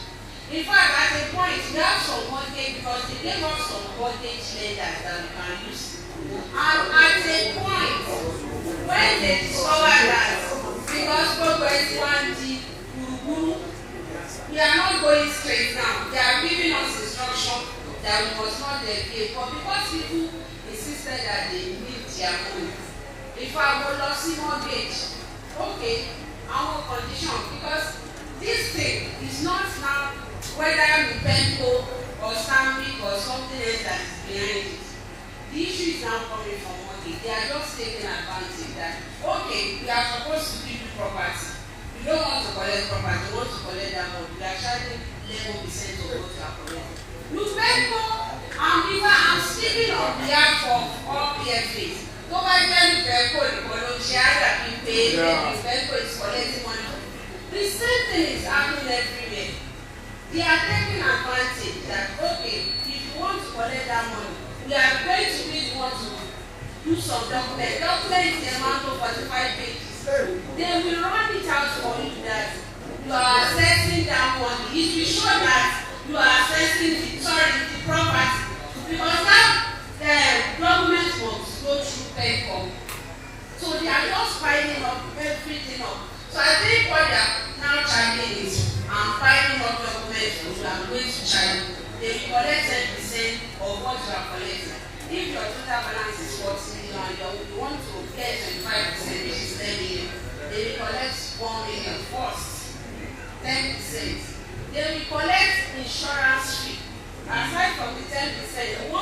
In fact, at a point, we have some mortgage because they gave us some mortgage lenders that we can use. And at a point, when they discover that because progress one D, we are not going straight now. They are giving us instruction that we must not deviate. But because people insisted that they need their money, if I go lossy mortgage, okay, our condition, because this thing is not now whether we Penco or Stanbic or something else that is behind it. The issue is now coming from money. They are just taking advantage that, okay, we are supposed to give you property. We don't want to collect property, we want to collect that money. We are charging 11% of what we are collecting. Lupenco and Viva, I'm speaking on behalf of all PFAs. Tó bá jẹ́ Lupenco nìkan ló ń ṣe àdàbí pé Lupenco is collecting money. The same thing is happening everywhere. They are taking advantage that, okay, if you want to collect that money, we are going to be the one to do some documents. Documents the amount of 45 pages. They will run it out for you that you are assessing that money. It will show that you are assessing the property. Because that document must go through PENCOM. So they are just piling up everything up. So I think what they are now charging is piling up documents you are going to charge. They will collect 10% of what you are collecting. If your total balance is 40 million, you want to get 25%, which is 10 million, they will collect 1 million first, 10%. They will collect insurance fee. Aside from the 10%, 1%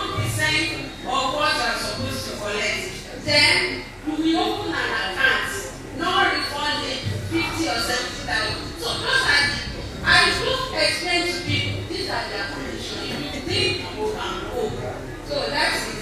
of what you are supposed to collect. Then you will open an account, no refund it 50 or 70,000. So those are the, I do explain to people, these are their conditions. If you think you can go, so that's it.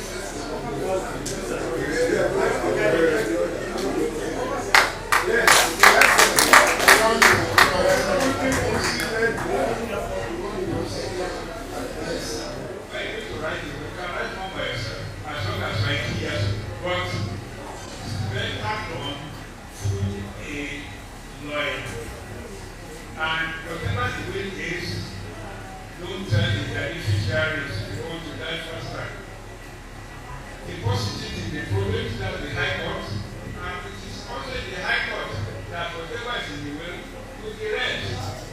And whatever the will is, don't tell the beneficiaries you want to die faster. Deposit it in the province, that's the High Court, and it is also in the High Court that whatever is in the will be read,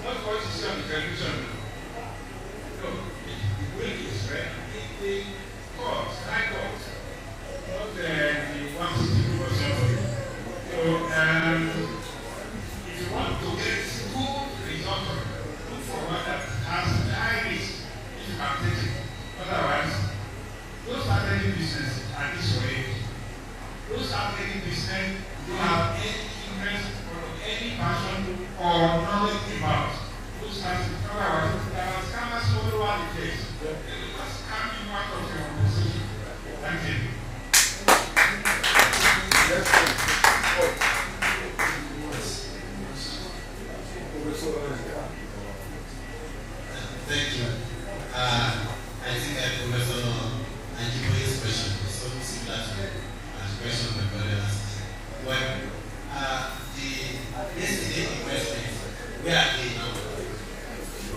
not what you see on the television. No, the will is read in the court, High Court, not the one sitting for somebody. So, if you want to get good result, look for one that has high risk if you can take it. Otherwise, those starting business at this rate, those starting business don't have any interest or any passion or knowledge about. Those starting, otherwise, there are scammers all over the place. They will just scam you out of your position. Thank you. Thank you. I think Professor Anjiboye's question is something similar to the question my brother asked. Well, yesterday investment, where are they now?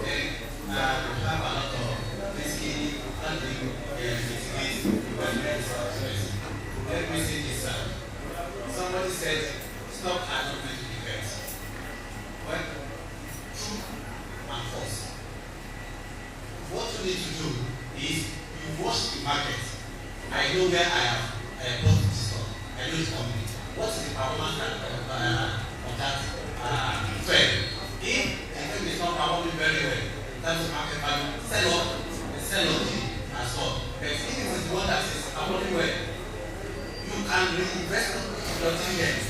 Then we have a lot of risky handling mitigate investment. Let me say this. Somebody said stock are not meant to be bet. Well, true and false. What you need to do is you watch the market. I know where I bought this stock. I know this company. What is the performance of that trade? If the thing is not performing very well, that's the market value. Sell off as well. But if it is one that is performing well, you can reinvest your dividends.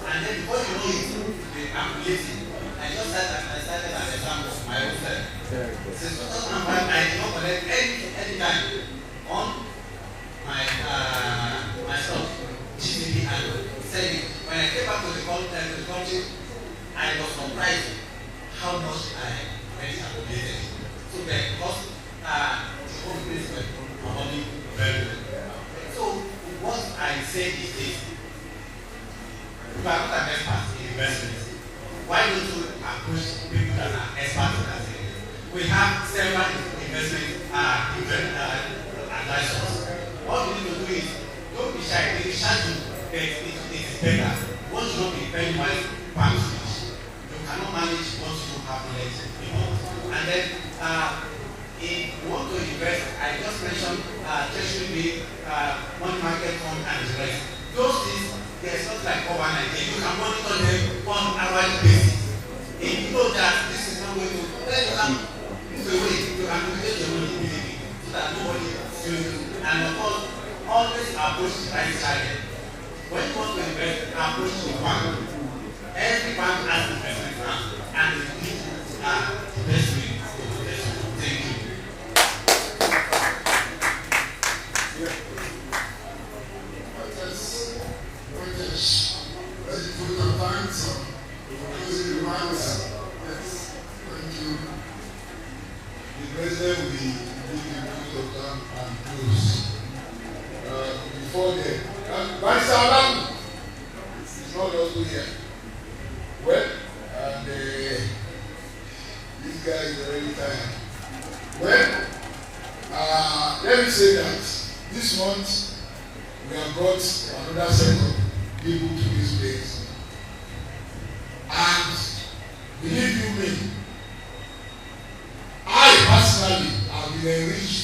And then before you know it, they calculate it. I just said that I started an example of my own self. Since 2005, I did not collect any time on my stock, GCP, and saving. When I came back to the country, I was surprised how much I already accumulated. So the cost, the whole place were performing very well. So what I say is this: you are not an expert in investment. Why don't you approach people that are experts in that area? We have treasury bill, money market fund, and the rest. Those things, there's not like overnight. You can monitor them on an hourly basis. If you know that this is not going to, then you can move away. You can manipulate your money immediately so that nobody sees you. And of course, always approach the right side. When you want to invest, approach the bank. Every bank has an investment plan, and it gives you the best way to invest. Thank you. The president will give the of time and close. Before then, Vice Alam is not also here. Well, and this guy is already tired. Well, let me say that this month we have brought another set of people to this place. And believe you me, I personally have been enriched.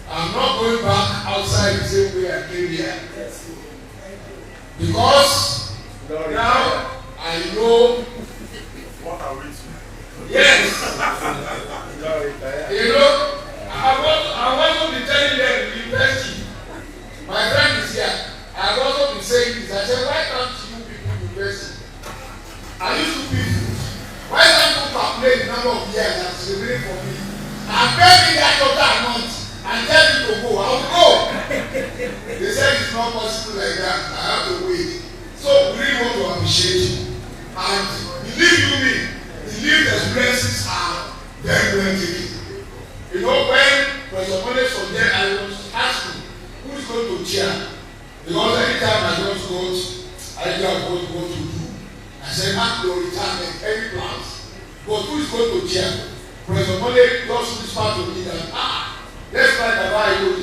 I'm not going back outside the same way I came here. Because now I know What are we to? yes. You know, I want to be telling them in university. My friend is here. I've also been saying this. I said, why can't you people university? I used to be why can't you calculate the number of years that's remaining for me? And pay me that total amount and tell me to go. I will go. They said it's not possible like that. I have to wait. So we really want to appreciate you. And believe you me, the lived experiences are very plenty. You know, when Professor Monday was there, I was asking who is going to chair. Because anytime I just got idea of what we want to do, I said, ask your retirement, any plans. But who is going to chair? Professor Monday just whispered to me that, let's try the Bible.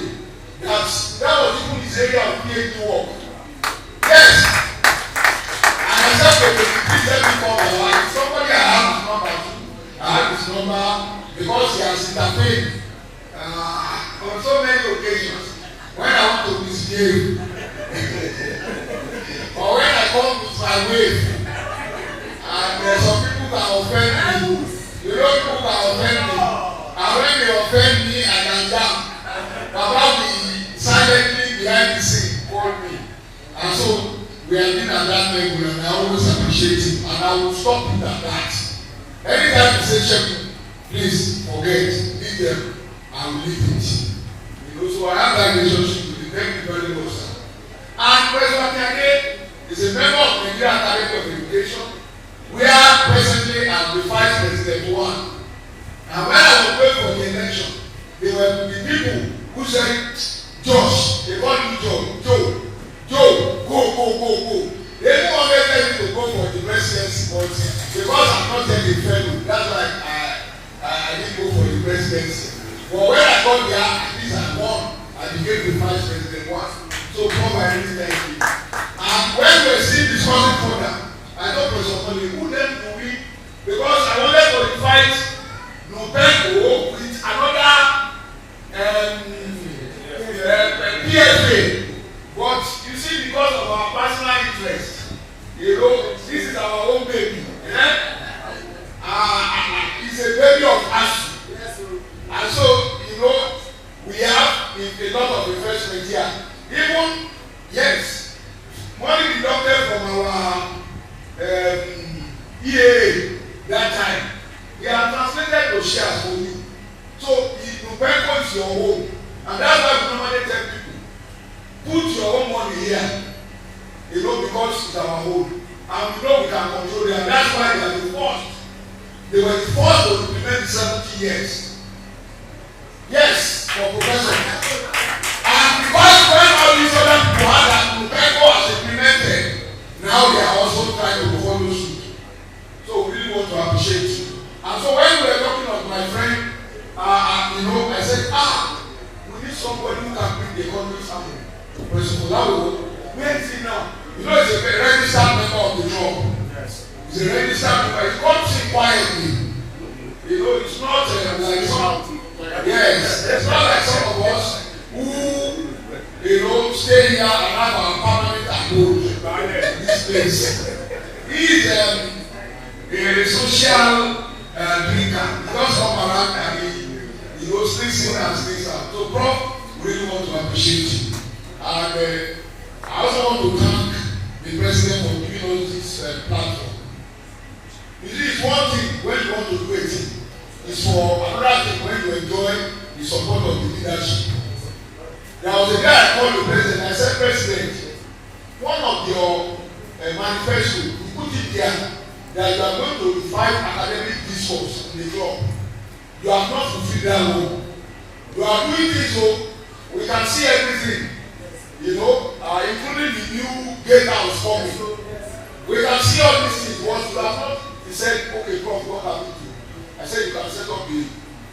That was even his area of PhD work. Yes! And I said to him, please let me call my wife. Somebody I have his number too. I have his number because he has intervened on so many occasions when I want to misbehave. Or when I come with my wave. And some people can offend me. You know, people can offend me. And when they offend me, I can jump. Baba will silently behind the scene call me. And so we have been at that level, and I always appreciate it. And I will stop it at that. Anytime you say check, please forget, leave them, I will leave it. You know, so I have that relationship with you. Thank you very much, sir. And President Akande is a member of the Nigerian Academy of Education, where presently I'm the Vice President one. And when I was going for the election, there were the people who said, Josh, they call me Joe, go. They didn't always tell me to go for the presidency, but because I'm not yet a fellow, that's why I didn't go for the presidency. But when I got there, at least I won. I became the Vice President one. So come by this thank you. And when we were still discussing further, I told Professor Money, who then do we? Because I wanted to invite Nubengo with another PFA. But you see, because of our personal interest, you know, this is our own baby. It's a baby of us. And so, you know, we have a lot of investment here. Even, yes, money deducted from our EAA that time. We have translated those shares for you. So, the Nubengo is your home. And that's why we normally tell people, put your own money here, you know, because it's our home. And we know we can control it. And that's why they are the first. They were the first to implement the 70 years. Yes, for professor. And because when all these other people had that Nubengo was implemented, now they are also trying to follow suit. So we really want to appreciate you. And so when we were talking of my friend, you know, I said, we need somebody who can bring the economy something. Professor Olawo, where is he now? You know, he's a registered member of the club. Yes. He's a registered member. He comes in quietly. You know, it's not like some. Yes, it's not like some of us who stay here and have our permanent abode in this place. He is a social drinker. He does come around and he sleeps in and sleeps out. So Prof, we really want to appreciate you. And I also want to thank the president for giving us this platform. You see, it's one thing when you want to do it. It's for another thing when you enjoy the support of the leadership. There was a guy I called the president. I said, President, one of your manifesto, you put it there that you are going to revive academic discourse in the club. You have not fulfilled that one. You are doing this so we can see everything, including the new gate house coming. We can see all these things. What you have not, he said, okay, Prof, what have you do? I said, you can set up the,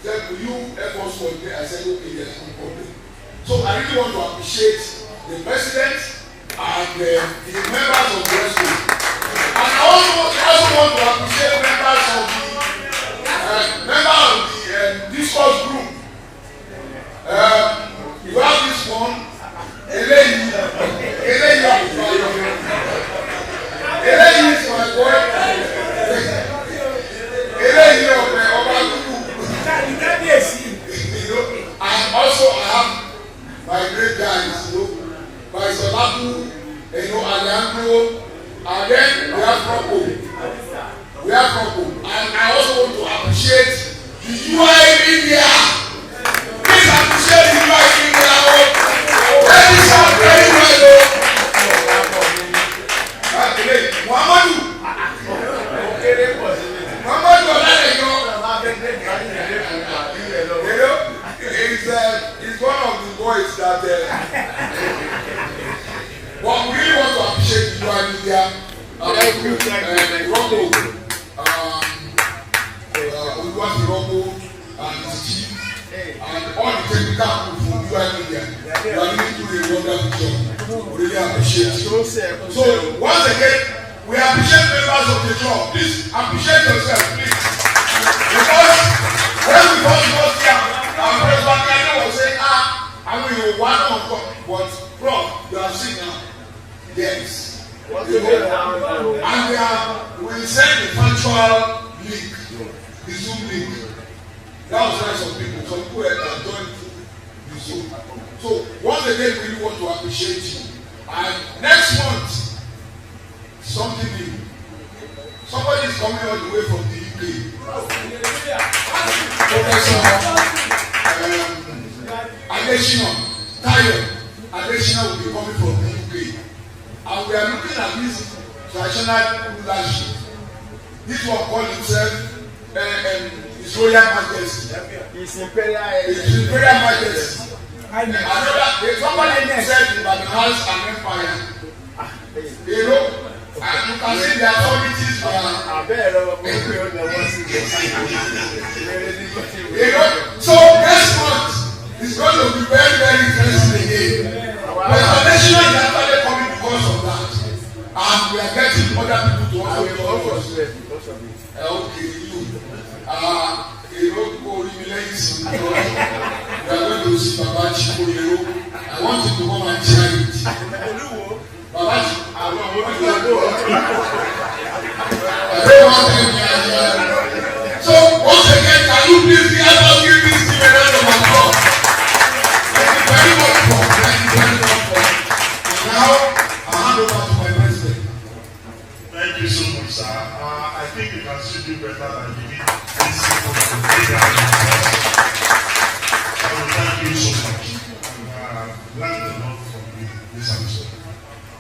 said, will you help us coordinate? I said, okay, yes, no problem. So I really want to appreciate the president and the members of the rescue. And I also want to appreciate members of the discourse group. You have this one, Eléyìí is my boy. Eléyìí ọ̀pẹ ọba dúdú. And also I have my great guys, by Solapu, Alejandro, and then we have Rocco. And I also want to appreciate the UI India. Please appreciate the UI India. That is our very well. Muhammadu Oladejo. He's one of the boys that. But we really want to appreciate the UI India. Rocco. Rocco and his team and all the technical people from UI Media. You are really doing a wonderful job. We really appreciate you. So once again, we appreciate members of the club. Please appreciate yourself, please. Because when we first got here, our president was saying, I will one on God. But Prof, you have seen now. Yes. And we send the virtual link. The Zoom link. That was nice of people. Some people have joined the Zoom. So once again, we really want to appreciate you. And next month, something new. Somebody is coming all the way from the UK. Professor Adesina will be coming from the UK. And we are looking at this traditional rulership. This one called himself His Royal Majesty. His Imperial Majesty. Somebody said that has an empire. And you can see the authorities so next month is going to be very, very interesting again. The international is actually coming because of that. And we are getting other people to also talk to us. Okay, go relate. We are going to see Babaji Koyero. I want you to come and share it. Babaji, I don't want so once again, can you please help us give this team a round of applause? Thank you very much, Prof. Thank you very much, Prof. And now, I hand over to my president. Thank you so much, sir. I think you can still do better than you did this simple program. So thank you so much. Learned a lot from this episode.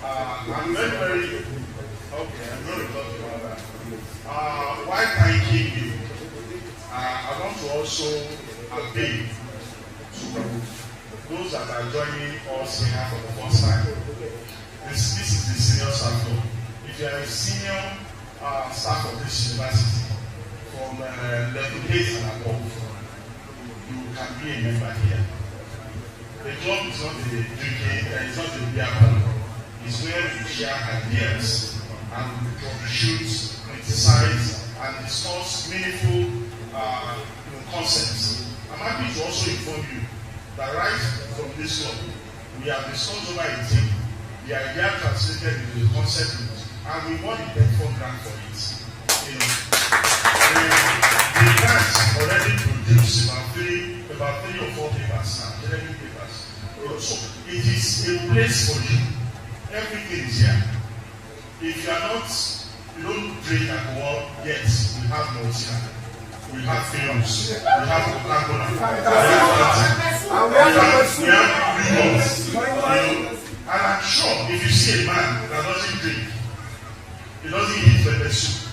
I'm very okay. I'm going to talk about that. While thanking you, I want to also appeal to those that are joining us here for the first time. This is the senior staff. If you are a senior staff of this university from level 8 and above, you can be a member here. The club is not a drinking, it's not a beer parlor. It's where we share ideas and we troubleshoot, criticize, and discuss meaningful concepts. I'm happy to also inform you that right from this club, we we have discussed over a team. The idea translated into the concept, and we won the Bedford grant for it. You know, the grant already produced about three or four papers now, 11 papers. You know, so it is a place for you. Everything is here. If you are not, you don't drink alcohol, yes, we have Maltina, we have Famous, we have Coca-Cola, we have Reynolds, you know. And I'm sure if you see a man that doesn't drink, he doesn't eat pepper soup,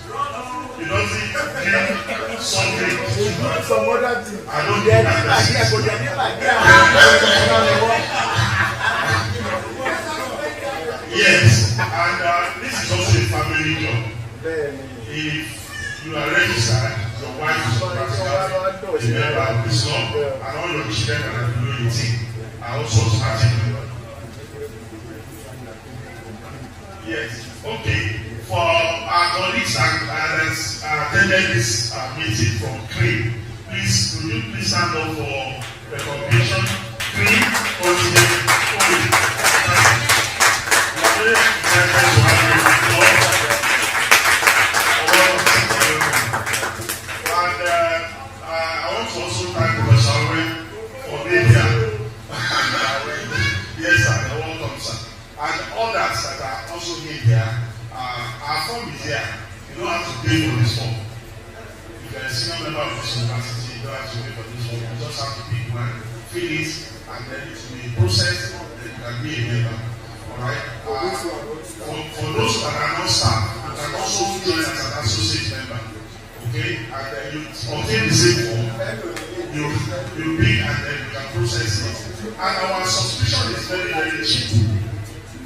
he doesn't drink some drink, I don't think that person. Yes, and this is also a family job. If you are registered, your wife is practically a member of this club, and all your children are below 18 are also starting. Yes, okay. For our colleagues and attended this meeting from CREAM, please, could you please stand up for recognition? CREAM, I want to also thank Professor Owen for being here. Yes, sir, you're welcome, sir. And others that are also here, our form is here. You don't have to pay for this form. If you're a senior member of this university, you don't have to pay for this form. You just have to pick one, fill it, and then it will be processed, then you can be a member. Alright? For those that are not staff, you can also join as an associate member. Okay? And then you obtain the same form, you pick, and then you can process it. And our subscription is very, very cheap.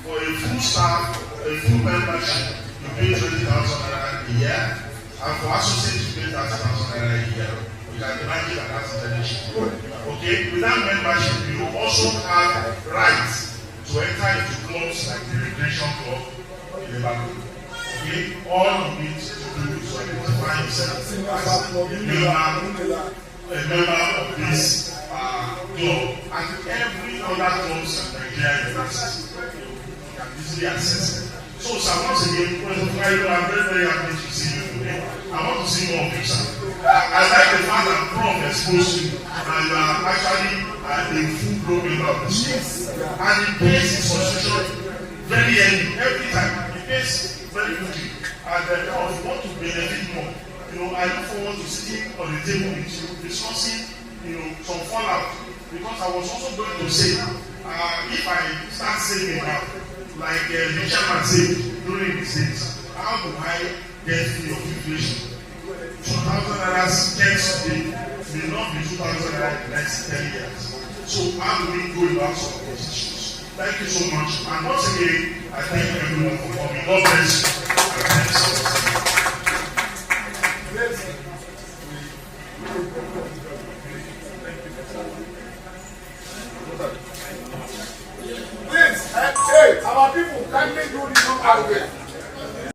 For a full staff, a full membership, you pay 20,000 naira a year, and for associates, you pay 30,000 naira a year. You can imagine that that's very cheap. Okay, with that membership, you also have rights to enter into clubs like the Recreation Club in Ibadan. Okay, all you need to do is to identify yourself as a member of this club, and every other clubs in Nigeria university. Easily accessible. So, sir, once again, I'm very, very happy to see you today. I want to see more of you, sir. I like the fact that Prof exposed you, and you are actually a full-blown member of the school. And it pays his subscription very early, every time. It pays very quickly. And if you want to benefit more, you know, I look forward to sitting on the table with you, discussing, you know, some fallout. Because I was also going to say, if I start saving now, like the chairman said during the days, how do I get free of inflation? 2,000 naira gets today may not be 2,000 naira in the next 10 years. So how do we go about some of these issues? Thank you so much. And once again, I thank everyone for coming. God bless you. Please, hey, our people, kindly do this.